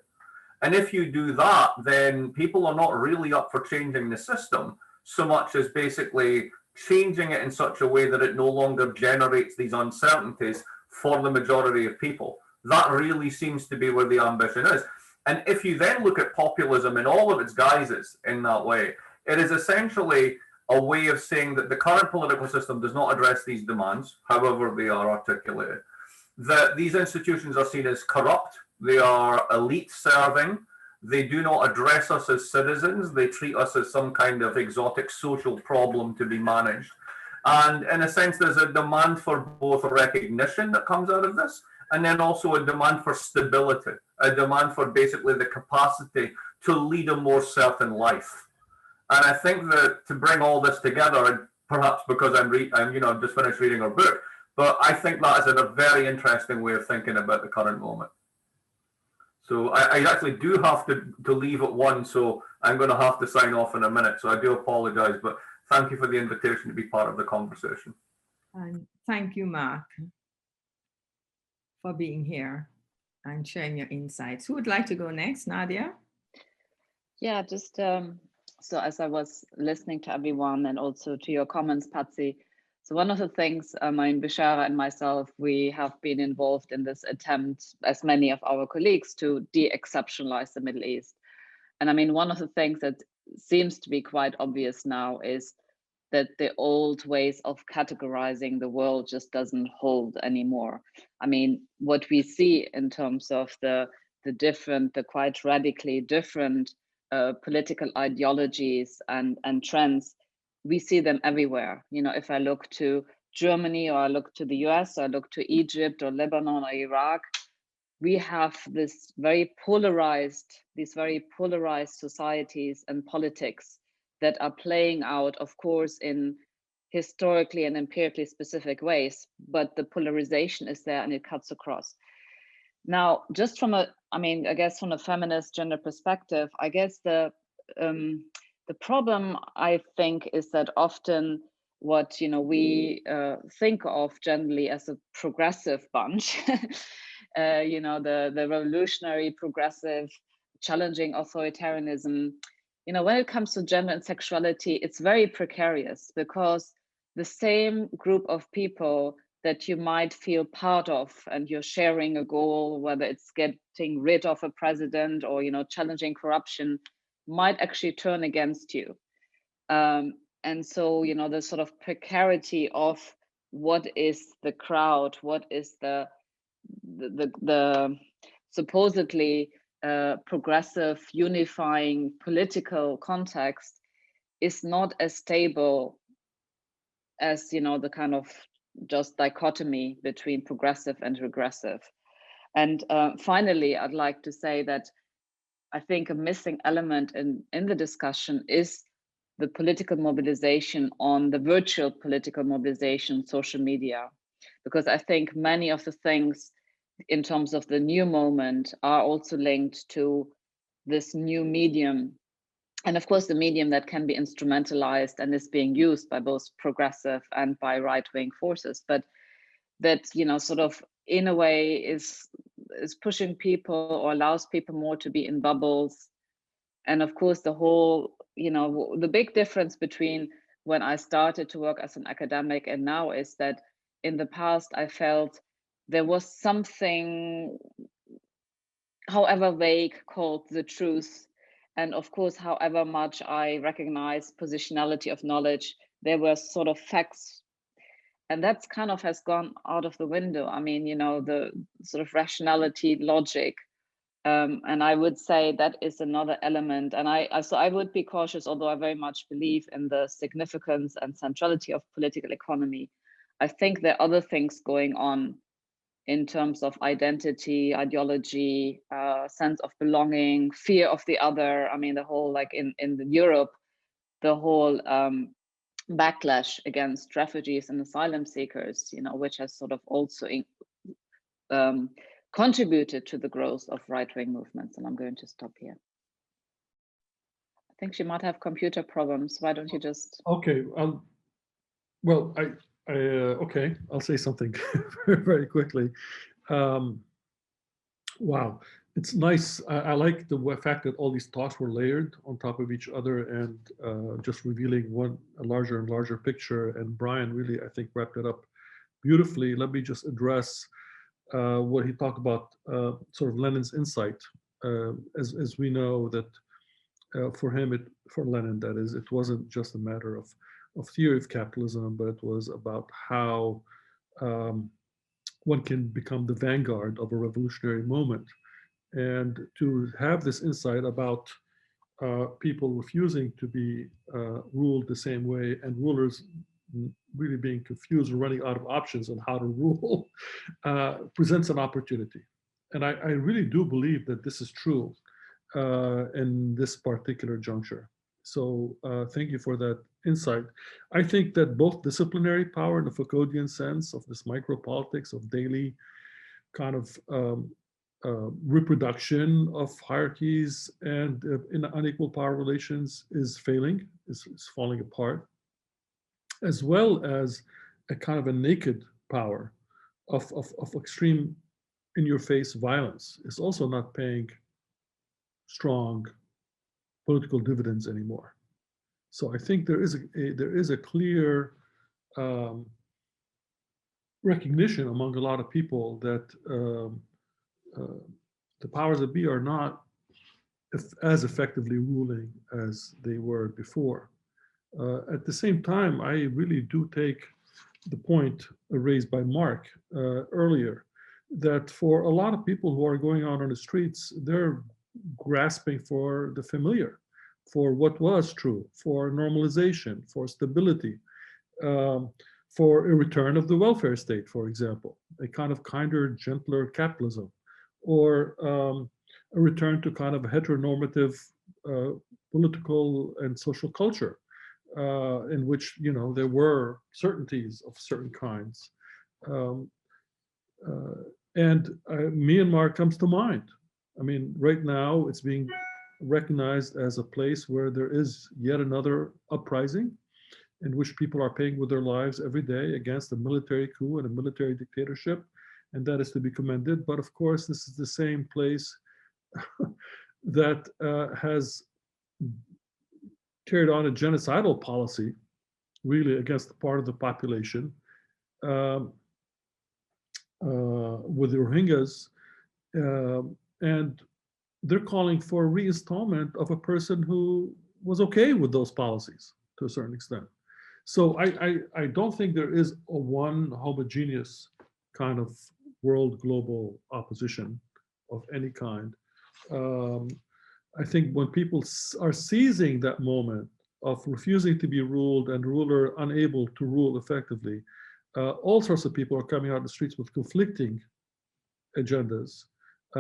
And if you do that, then people are not really up for changing the system so much as basically changing it in such a way that it no longer generates these uncertainties for the majority of people. That really seems to be where the ambition is. And if you then look at populism in all of its guises in that way, it is essentially a way of saying that the current political system does not address these demands, however they are articulated, that these institutions are seen as corrupt, they are elite serving, they do not address us as citizens, they treat us as some kind of exotic social problem to be managed. And in a sense, there's a demand for both recognition that comes out of this, and then also a demand for stability, a demand for basically the capacity to lead a more certain life. And I think that to bring all this together, and perhaps because I'm just finished reading her book, But I think that is a very interesting way of thinking about the current moment. So I actually do have to leave at 1, so I'm going to have to sign off in a minute. So I do apologize, but thank you for the invitation to be part of the conversation. And thank you, Mark, for being here and sharing your insights. Who would like to go next? Nadje? Yeah, just so as I was listening to everyone and also to your comments, Patsy, so one of the things, I mean, Beshara and myself, we have been involved in this attempt, as many of our colleagues, to de-exceptionalize the Middle East. And I mean, one of the things that seems to be quite obvious now is that the old ways of categorizing the world just doesn't hold anymore. I mean, what we see in terms of the quite radically different political ideologies and trends, we see them everywhere. You know, if I look to Germany, or I look to the US, or I look to Egypt or Lebanon or Iraq, we have these very polarized societies and politics that are playing out, of course, in historically and empirically specific ways, but the polarization is there and it cuts across. Now, just from I guess from a feminist gender perspective, I guess the problem, I think, is that often what we think of generally as a progressive bunch, the revolutionary, progressive, challenging authoritarianism, when it comes to gender and sexuality, it's very precarious, because the same group of people that you might feel part of, and you're sharing a goal, whether it's getting rid of a president or challenging corruption, might actually turn against you. And so the sort of precarity of what is the crowd, what is the supposedly progressive, unifying political context is not as stable as the kind of just dichotomy between progressive and regressive. And finally, I'd like to say that I think a missing element in the discussion is the political mobilization on the virtual political mobilization, social media, because I think many of the things in terms of the new moment are also linked to this new medium. And of course, the medium that can be instrumentalized and is being used by both progressive and by right-wing forces, but that, sort of in a way is pushing people or allows people more to be in bubbles. And of course, the whole, the big difference between when I started to work as an academic and now is that in the past, I felt there was something, however vague, called the truth. And of course, however much I recognize positionality of knowledge, there were sort of facts. And that's kind of has gone out of the window. I mean, the sort of rationality, logic. And I would say that is another element. And so I would be cautious, although I very much believe in the significance and centrality of political economy. I think there are other things going on in terms of identity, ideology, sense of belonging, fear of the other. I mean, the whole, like in Europe, the whole backlash against refugees and asylum seekers, which has sort of also contributed to the growth of right-wing movements. And I'm going to stop here. I think she might have computer problems. Why don't you just? Okay. Well, okay, I'll say something very quickly. Wow, it's nice. I like the fact that all these talks were layered on top of each other and just revealing a larger and larger picture. And Brian really, I think, wrapped it up beautifully. Let me just address what he talked about, sort of Lenin's insight. As we know that for Lenin, that is, it wasn't just a matter of theory of capitalism, but it was about how one can become the vanguard of a revolutionary moment. And to have this insight about people refusing to be ruled the same way, and rulers really being confused and running out of options on how to rule, presents an opportunity. And I really do believe that this is true in this particular juncture. So thank you for that insight. I think that both disciplinary power in the Foucauldian sense of this micropolitics of daily kind of reproduction of hierarchies and in unequal power relations is failing, is falling apart, as well as a kind of a naked power of extreme in-your-face violence is also not paying strong political dividends anymore. So I think there is a clear recognition among a lot of people that the powers that be are not as effectively ruling as they were before. At the same time, I really do take the point raised by Mark earlier, that for a lot of people who are going out on the streets, they're grasping for the familiar, for what was true, for normalization, for stability, for a return of the welfare state, for example, a kind of kinder, gentler capitalism, or a return to kind of a heteronormative political and social culture in which, you know, there were certainties of certain kinds. And Myanmar comes to mind. I mean, right now it's being recognized as a place where there is yet another uprising in which people are paying with their lives every day against a military coup and a military dictatorship, and that is to be commended. But of course, this is the same place that has carried on a genocidal policy, really against part of the population, with the Rohingyas, and they're calling for reinstallment of a person who was okay with those policies to a certain extent. So I don't think there is a one homogeneous kind of world global opposition of any kind. I think when people are seizing that moment of refusing to be ruled and ruler unable to rule effectively, all sorts of people are coming out in the streets with conflicting agendas,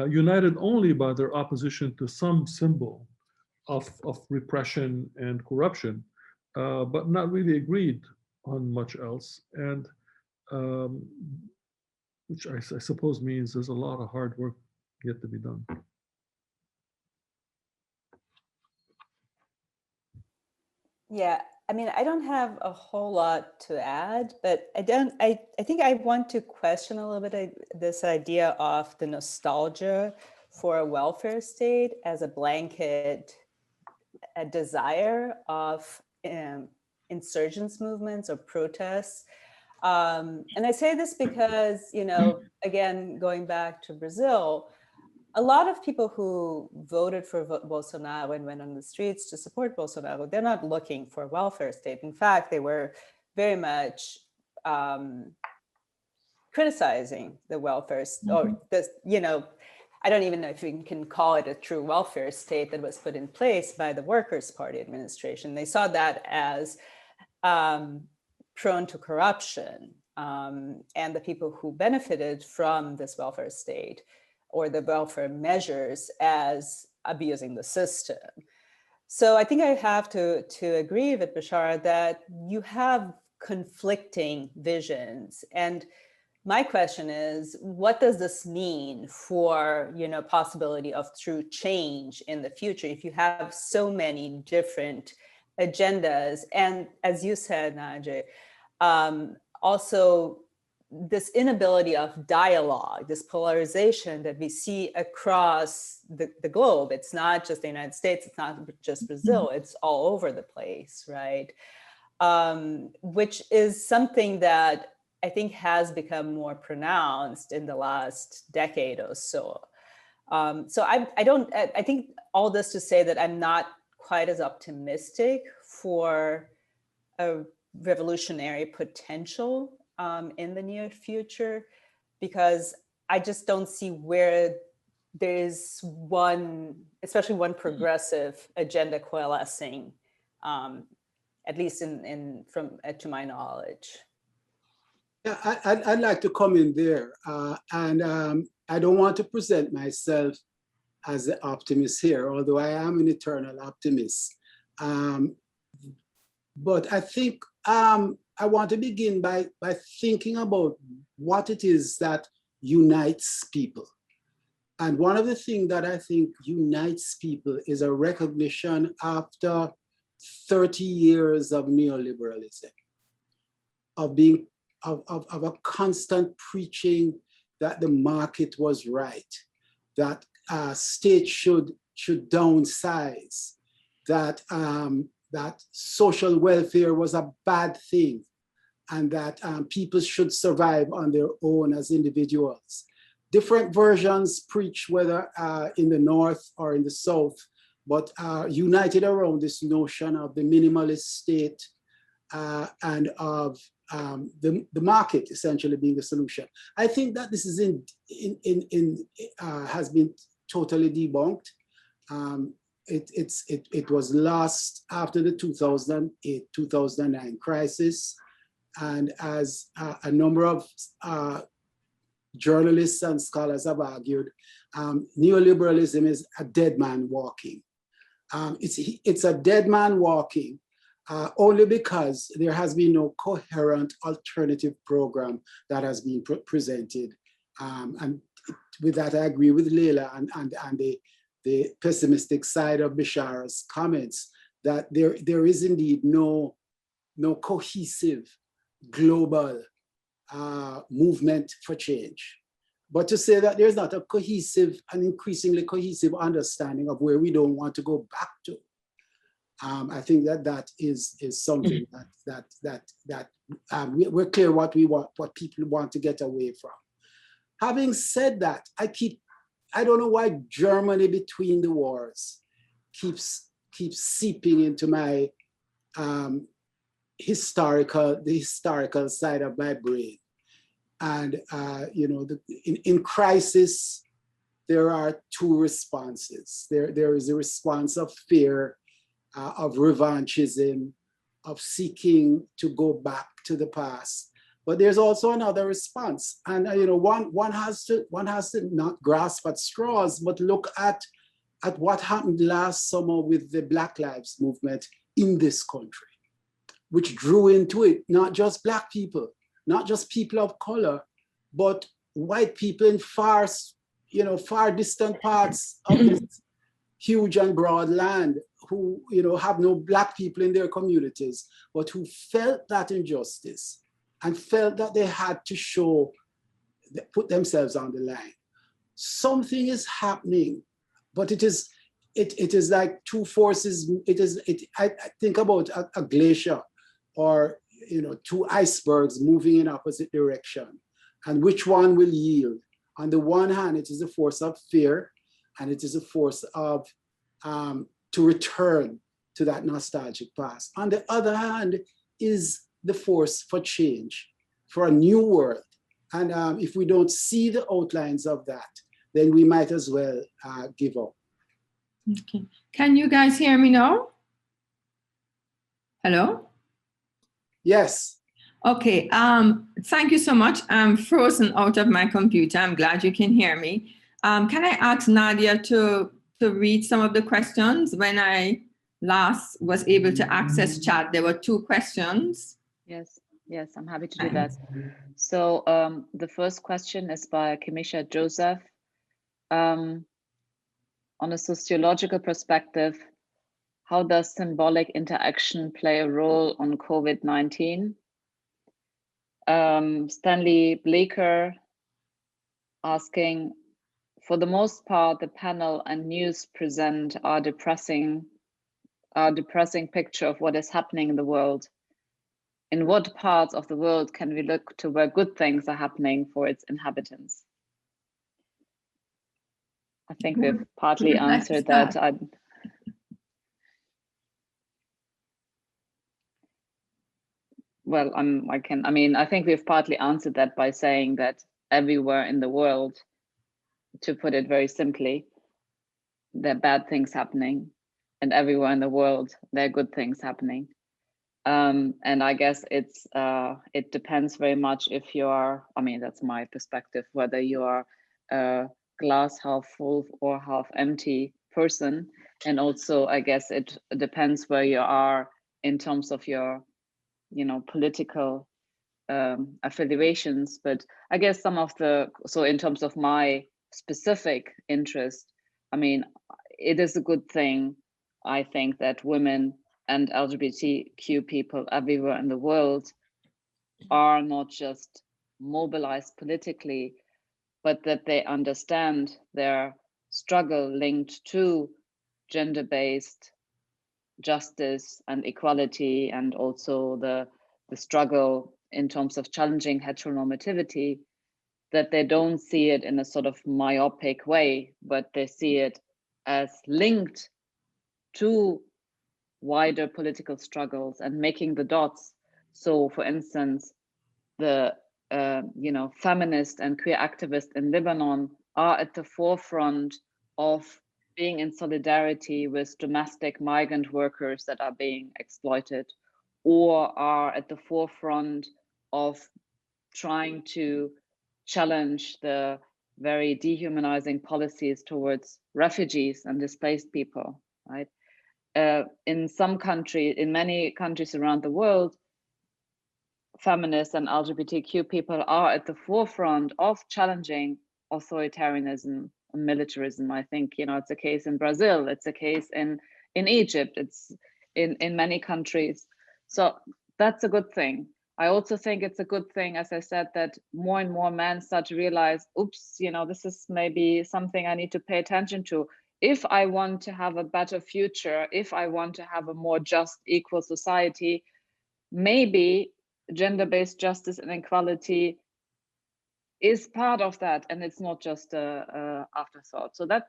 united only by their opposition to some symbol of repression and corruption, but not really agreed on much else. And which I suppose means there's a lot of hard work yet to be done. Yeah, I mean, I don't have a whole lot to add, but I think I want to question a little bit this idea of the nostalgia for a welfare state as a blanket, a desire of insurgents movements or protests. And I say this because, you know, again, going back to Brazil, a lot of people who voted for Bolsonaro and went on the streets to support Bolsonaro, they're not looking for a welfare state. In fact, they were very much criticizing the welfare state, or this, you know, I don't even know if you can call it a true welfare state that was put in place by the Workers' Party administration. They saw that as prone to corruption, and the people who benefited from this welfare state or the welfare measures as abusing the system. So I think I have to agree with Beshara that you have conflicting visions. And my question is, what does this mean for, you know, possibility of true change in the future if you have so many different agendas? And as you said, Nadje, also this inability of dialogue, this polarization that we see across the globe. It's not just the United States, it's not just Brazil, it's all over the place, right? Which is something that I think has become more pronounced in the last decade or so. So I think all this to say that I'm not quite as optimistic for a revolutionary potential in the near future, because I just don't see where there's one, especially one progressive agenda coalescing, at least to my knowledge. Yeah, I'd like to come in there, and I don't want to present myself as the optimist here, although I am an eternal optimist. But I think I want to begin by thinking about what it is that unites people. And one of the things that I think unites people is a recognition after 30 years of neoliberalism, of a constant preaching that the market was right, that state should downsize, that that social welfare was a bad thing, and that people should survive on their own as individuals. Different versions preach, whether in the North or in the South, but united around this notion of the minimalist state and of the market essentially being the solution. I think that this is has been totally debunked. It was lost after the 2008-2009 crisis, and as a number of journalists and scholars have argued, neoliberalism is a dead man walking. It's a dead man walking only because there has been no coherent alternative program that has been presented. And with that, I agree with Leila and the pessimistic side of Beshara's comments, that there is indeed no cohesive global movement for change. But to say that there's not a cohesive and increasingly cohesive understanding of where we don't want to go back to, I think that is something that we're clear what we want, what people want to get away from. Having said that, I don't know why Germany between the wars keeps seeping into my the historical side of my brain. And you know, in crisis, there are two responses. There is a response of fear, of revanchism, of seeking to go back to the past. But there's also another response, and you know, one has to not grasp at straws, but look at what happened last summer with the Black Lives Movement in this country, which drew into it not just Black people, not just people of color, but white people in far distant parts of this huge and broad land, who have no Black people in their communities, but who felt that injustice and felt that they had to put themselves on the line. Something is happening, but it is like two forces. I think about a glacier, or two icebergs moving in opposite direction, and which one will yield. On the one hand, it is a force of fear, and it is a force of to return to that nostalgic past. On the other hand is the force for change, for a new world. And if we don't see the outlines of that, then we might as well give up. Okay. Can you guys hear me now? Hello? Yes. Okay. Thank you so much. I'm frozen out of my computer. I'm glad you can hear me. Can I ask Nadje to read some of the questions? When I last was able to access chat, there were 2 questions. Yes, I'm happy to do that. So the first question is by Kimisha Joseph. On a sociological perspective, how does symbolic interaction play a role on COVID-19? Stanley Bleeker asking, for the most part, the panel and news present are depressing picture of what is happening in the world. In what parts of the world can we look to where good things are happening for its inhabitants? I think we've partly answered that. I think we've partly answered that by saying that everywhere in the world, to put it very simply, there are bad things happening, and everywhere in the world, there are good things happening. And I guess it depends very much if you are, that's my perspective, whether you are a glass half full or half empty person. And also, I guess it depends where you are in terms of your, political affiliations. But I guess so in terms of my specific interest, I mean, it is a good thing, I think, that women and LGBTQ people everywhere in the world are not just mobilized politically, but that they understand their struggle linked to gender-based justice and equality, and also the struggle in terms of challenging heteronormativity, that they don't see it in a sort of myopic way, but they see it as linked to wider political struggles and making the dots. So, for instance, the feminist and queer activists in Lebanon are at the forefront of being in solidarity with domestic migrant workers that are being exploited, or are at the forefront of trying to challenge the very dehumanizing policies towards refugees and displaced people, right? In many countries around the world, feminists and LGBTQ people are at the forefront of challenging authoritarianism and militarism. I think, it's a case in Brazil, it's a case in Egypt, it's in many countries. So that's a good thing. I also think it's a good thing, as I said, that more and more men start to realize, oops, this is maybe something I need to pay attention to. If I want to have a better future, if I want to have a more just, equal society, maybe gender-based justice and equality is part of that, and it's not just a afterthought. So that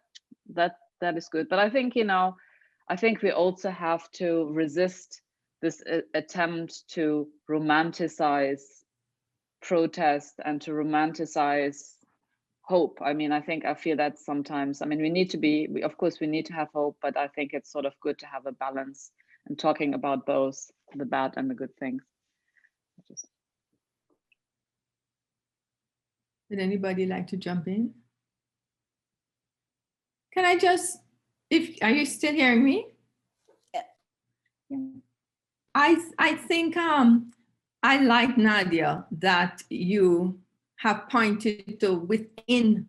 is good. But I think, I think we also have to resist this attempt to romanticize protest and to romanticize hope. I mean, I feel that sometimes, we need to of course we need to have hope, but I think it's sort of good to have a balance and talking about both the bad and the good things. Would anybody like to jump in? Can I just, are you still hearing me? Yeah. I think I like, Nadje, that you have pointed to within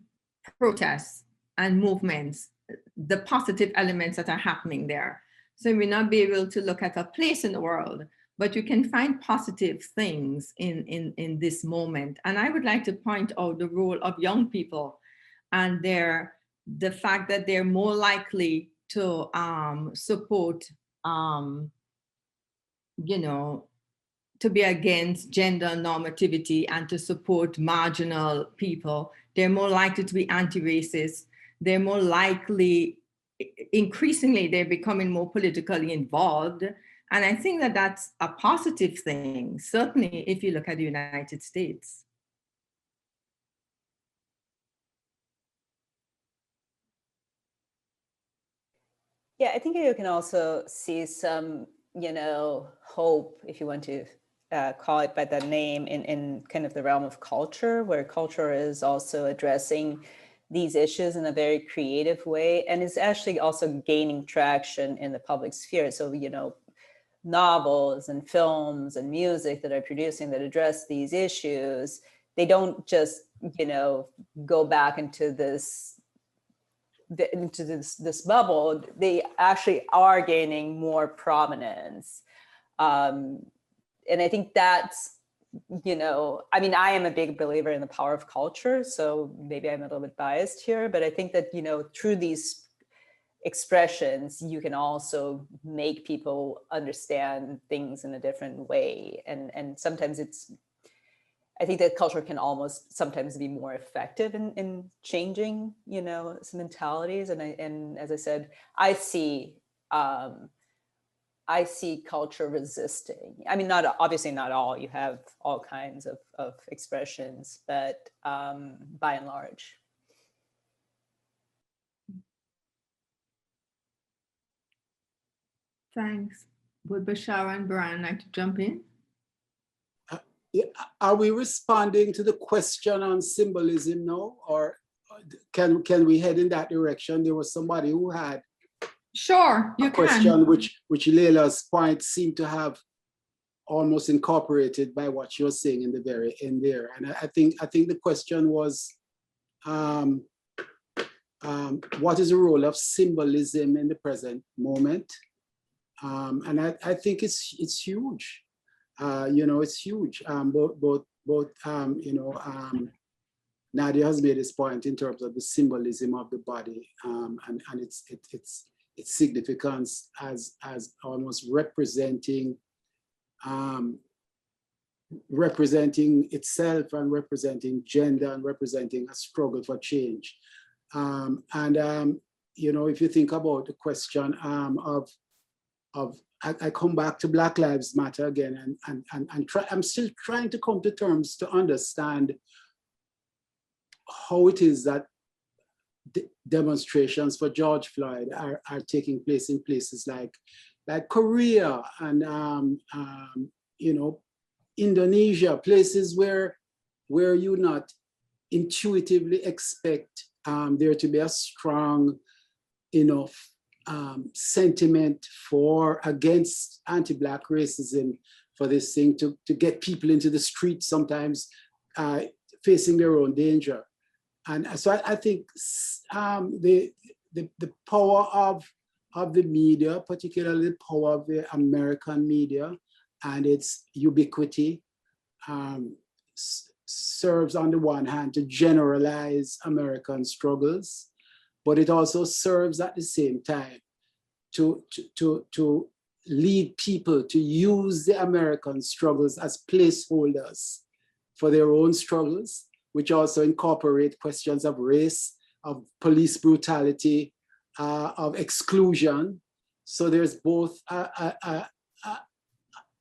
protests and movements, the positive elements that are happening there. So we may not be able to look at a place in the world, but you can find positive things in this moment. And I would like to point out the role of young people and the fact that they're more likely to support, to be against gender normativity and to support marginal people. They're more likely to be anti-racist. They're more likely, increasingly, they're becoming more politically involved. And I think that that's a positive thing, certainly if you look at the United States. Yeah, I think you can also see some, hope, if you want to call it by that name, in kind of the realm of culture, where culture is also addressing these issues in a very creative way, and is actually also gaining traction in the public sphere. So, novels and films and music that are producing that address these issues, they don't just, go back into this bubble. They actually are gaining more prominence. And I think that's, I am a big believer in the power of culture, so maybe I'm a little bit biased here, but I think that, through these expressions, you can also make people understand things in a different way. And sometimes I think that culture can almost sometimes be more effective in changing, some mentalities. And as I said, I see culture resisting. Obviously not all, you have all kinds of expressions, but by and large. Thanks. Would Beshara and Brian like to jump in? Are we responding to the question on symbolism now, or can we head in that direction? There was somebody who had Sure, you question can. which Leila's point seemed to have almost incorporated by what you're saying in the very end there. And I think the question was, what is the role of symbolism in the present moment? And I think it's huge. It's huge. Nadje has made this point in terms of the symbolism of the body and its significance as almost representing itself and representing gender and representing a struggle for change. If you think about the question I come back to Black Lives Matter again, and I'm still trying to come to terms to understand how it is that demonstrations for George Floyd are taking place in places like Korea and Indonesia, places where you not intuitively expect there to be a strong enough sentiment against anti-Black racism, for this thing to get people into the streets, sometimes facing their own danger. And so I think the power of the media, particularly the power of the American media and its ubiquity, serves on the one hand to generalize American struggles, but it also serves at the same time to lead people to use the American struggles as placeholders for their own struggles, which also incorporate questions of race, of police brutality, of exclusion. So there's both a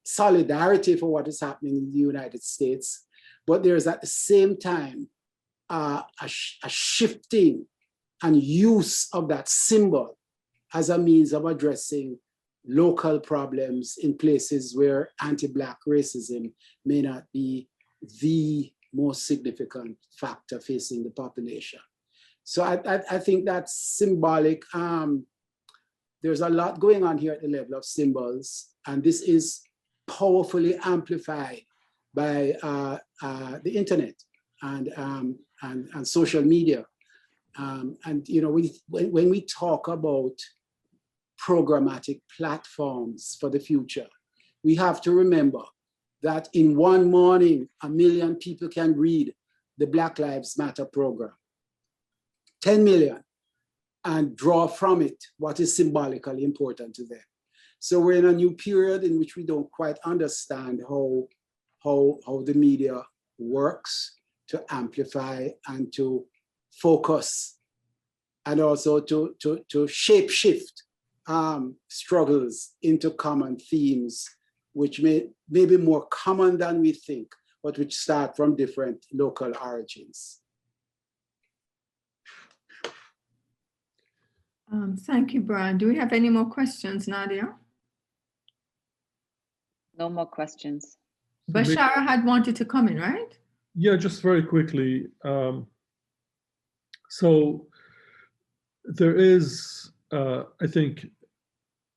solidarity for what is happening in the United States, but there's at the same time a shifting and use of that symbol as a means of addressing local problems in places where anti-Black racism may not be the most significant factor facing the population. So I think that's symbolic. There's a lot going on here at the level of symbols, and this is powerfully amplified by the internet and social media. When we talk about programmatic platforms for the future, we have to remember that in one morning, 1 million people can read the Black Lives Matter program, 10 million, and draw from it what is symbolically important to them. So we're in a new period in which we don't quite understand how the media works to amplify and to focus, and also to shape shift struggles into common themes, which may be more common than we think, but which start from different local origins. Thank you, Brian. Do we have any more questions, Nadje? No more questions. Beshara had wanted to come in, right? Yeah, just very quickly. So there is, I think,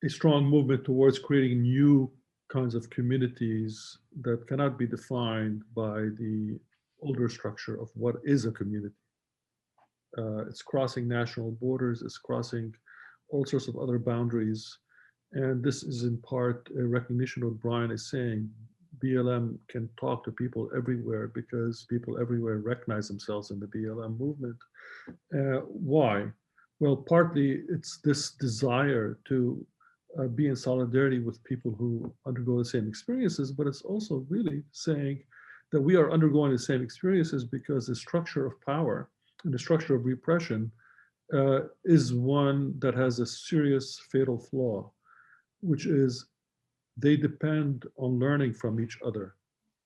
a strong movement towards creating new kinds of communities that cannot be defined by the older structure of what is a community. It's crossing national borders, it's crossing all sorts of other boundaries. And this is in part a recognition of what Brian is saying. BLM can talk to people everywhere because people everywhere recognize themselves in the BLM movement. Why? Well, partly it's this desire to be in solidarity with people who undergo the same experiences, but it's also really saying that we are undergoing the same experiences because the structure of power and the structure of repression is one that has a serious fatal flaw, which is they depend on learning from each other.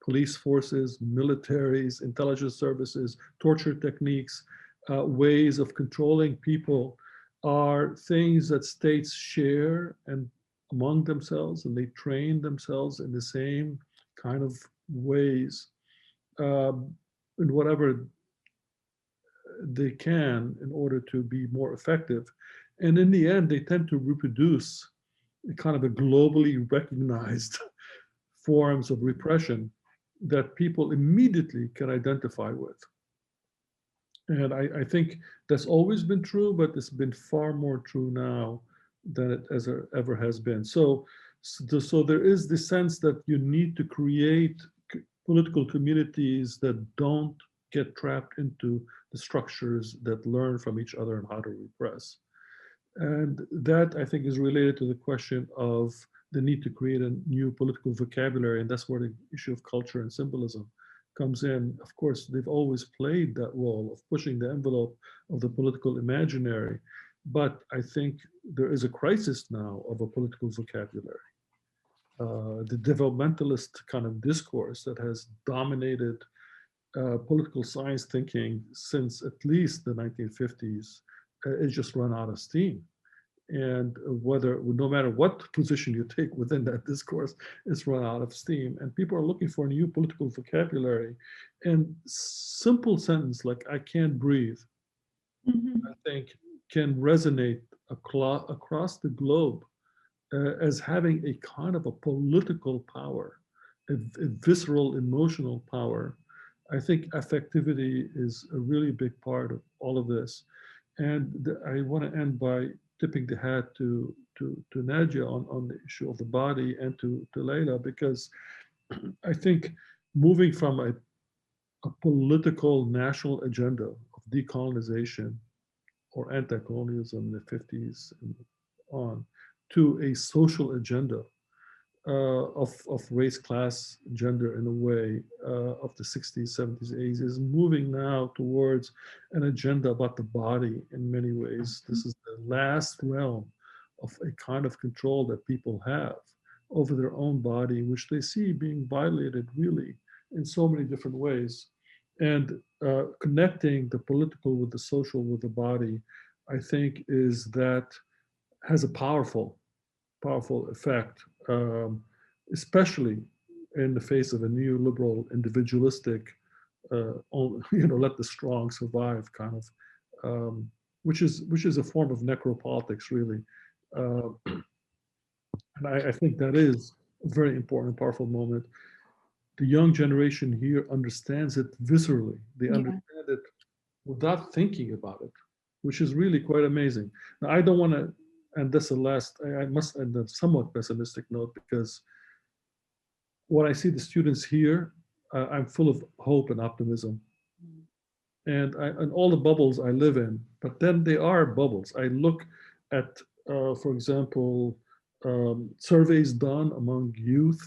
Police forces, militaries, intelligence services, torture techniques, ways of controlling people are things that states share and among themselves, and they train themselves in the same kind of ways in whatever they can in order to be more effective. And in the end, they tend to reproduce a kind of a globally recognized forms of repression that people immediately can identify with. And I think that's always been true, but it's been far more true now than it ever has been. So there is the sense that you need to create political communities that don't get trapped into the structures that learn from each other and how to repress. And that, I think, is related to the question of the need to create a new political vocabulary. And that's where the issue of culture and symbolism comes in. Of course, they've always played that role of pushing the envelope of the political imaginary. But I think there is a crisis now of a political vocabulary. The developmentalist kind of discourse that has dominated political science thinking since at least the 1950s is just run out of steam. And no matter what position you take within that discourse, it's run out of steam. And people are looking for a new political vocabulary. And simple sentence like "I can't breathe," I think can resonate across the globe as having a kind of a political power, a visceral emotional power. I think affectivity is a really big part of all of this. And I want to end by tipping the hat to Nadje on the issue of the body, and to Leila, because I think moving from a political national agenda of decolonization or anti-colonialism in the 50s and on, to a social agenda of race, class, gender in a way of the 60s, 70s, 80s is moving now towards an agenda about the body in many ways. This is the last realm of a kind of control that people have over their own body, which they see being violated really in so many different ways. And connecting the political with the social with the body, I think has a powerful effect, especially in the face of a neoliberal, individualistic, let the strong survive kind of, which is a form of necropolitics, really. And I think that is a very important, powerful moment. The young generation here understands it viscerally. They understand it without thinking about it, which is really quite amazing. Now, I don't want to, and that's the last, I must end on a somewhat pessimistic note, because when I see the students here, I'm full of hope and optimism. And all the bubbles I live in, but then they are bubbles. I look at, for example, surveys done among youth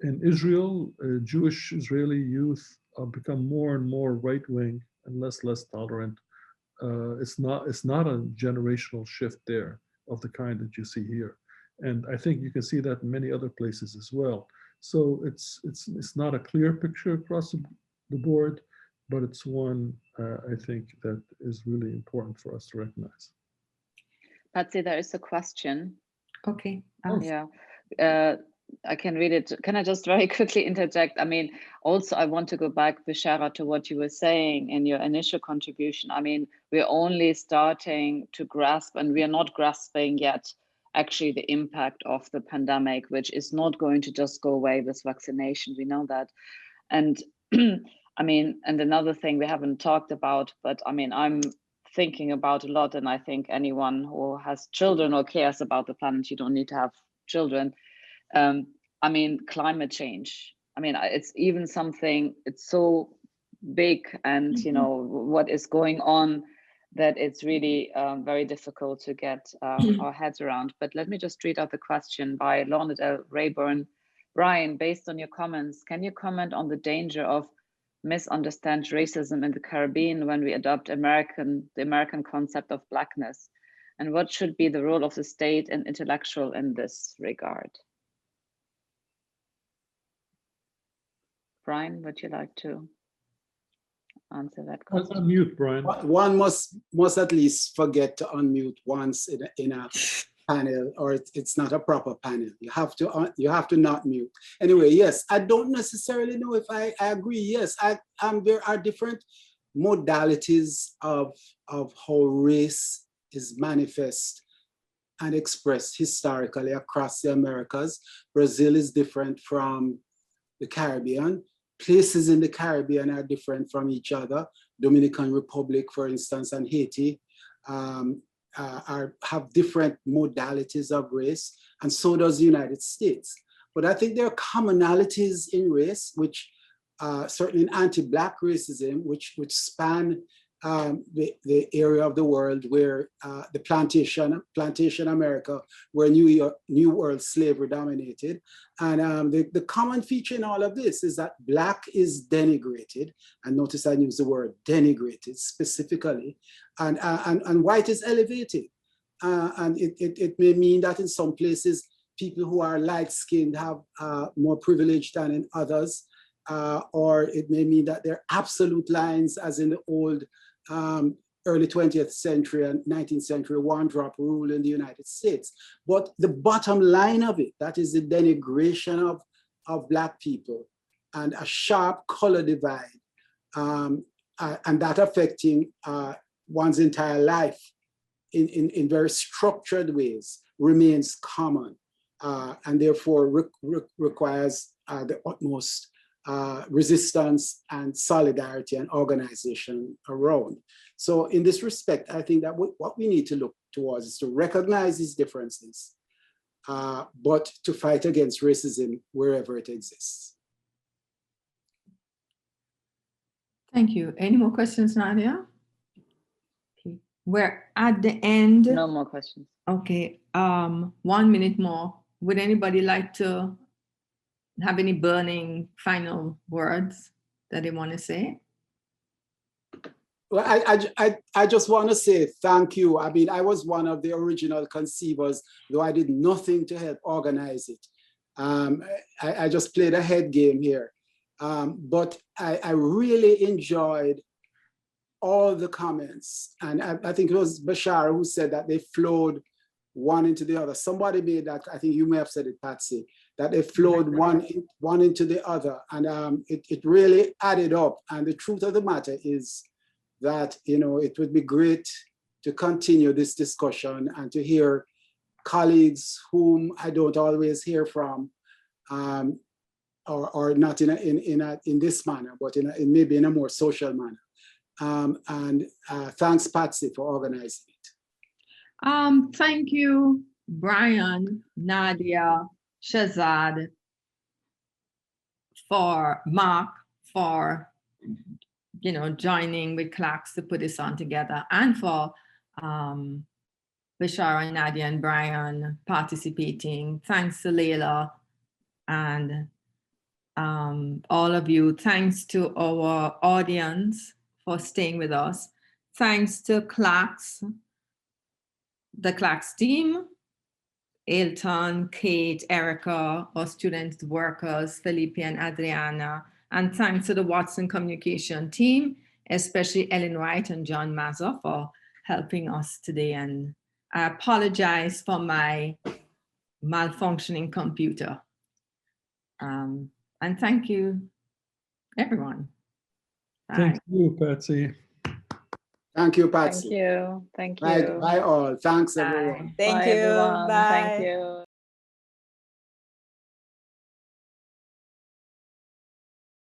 in Israel. Jewish Israeli youth become more and more right-wing and less tolerant. It's not a generational shift there of the kind that you see here, and I think you can see that in many other places as well. So it's not a clear picture across the board, but it's one I think that is really important for us to recognize. Patsy, there is a question. Okay. Yeah. I can read it. Can I just very quickly interject? I mean, also, I want to go back, Beshara, to what you were saying in your initial contribution. I mean, we're only starting to grasp, and we are not grasping yet, actually, the impact of the pandemic, which is not going to just go away with vaccination. We know that. And I mean, and another thing we haven't talked about, but I mean, I'm thinking about a lot, and I think anyone who has children or cares about the planet, you don't need to have children. I mean, climate change. I mean, it's even something, it's so big, and you know what is going on, that it's really very difficult to get our heads around. But let me just read out the question by Lorna L. Rayburn. Brian, based on your comments, can you comment on the danger of misunderstand racism in the Caribbean when we adopt the American concept of blackness? And what should be the role of the state and intellectual in this regard? Brian, would you like to answer that question? Unmute, Brian. One must at least forget to unmute once in a panel, or it's not a proper panel. You have to not mute. Anyway, yes, I don't necessarily know if I agree. Yes, there are different modalities of how race is manifest and expressed historically across the Americas. Brazil is different from the Caribbean. Places in the Caribbean are different from each other. Dominican Republic, for instance, and Haiti have different modalities of race, and so does the United States. But I think there are commonalities in race, which certainly in anti-Black racism, which span the area of the world where the plantation America, where New World slavery dominated. And the common feature in all of this is that Black is denigrated, and notice I use the word denigrated specifically, and white is elevated. And it may mean that in some places, people who are light-skinned have more privilege than in others, or it may mean that there are absolute lines, as in the old early 20th century and 19th century one-drop rule in the United States. But the bottom line of it, that is the denigration of Black people and a sharp color divide, and that affecting one's entire life in very structured ways, remains common, and therefore requires the utmost resistance and solidarity and organization around. So in this respect, I think that what we need to look towards is to recognize these differences, but to fight against racism wherever it exists. Thank you. Any more questions, Nadia? Okay. We're at the end. No more questions. Okay, 1 minute more. Would anybody like to have any burning final words that they want to say? Well, I just want to say thank you. I mean, I was one of the original conceivers, though I did nothing to help organize it. I just played a head game here. But I really enjoyed all the comments. And I think it was Beshara who said that they flowed one into the other. Somebody made that, I think you may have said it, Patsy, that they flowed one into the other. And it really added up. And the truth of the matter is that, you know, it would be great to continue this discussion and to hear colleagues whom I don't always hear from, or not in this manner, but in maybe in a more social manner. And thanks, Patsy, for organizing it. Thank you, Brian, Nadia, Shazad, for Mark, for joining with CLACS to put this on together, and for Beshara, Nadia, and Brian participating. Thanks to Layla and all of you. Thanks to our audience for staying with us. Thanks to CLACS, the CLACS team, Ailton, Kate, Erica, our students, workers, Felipe and Adriana, and thanks to the Watson Communication team, especially Ellen White and John Mazza for helping us today. And I apologize for my malfunctioning computer. And thank you, everyone. Bye. Thank you, Patsy. Thank you, Patsy. Thank you. Thank you. Bye all. Thanks, everyone. Thank Bye, you. everyone. Bye. Thank you.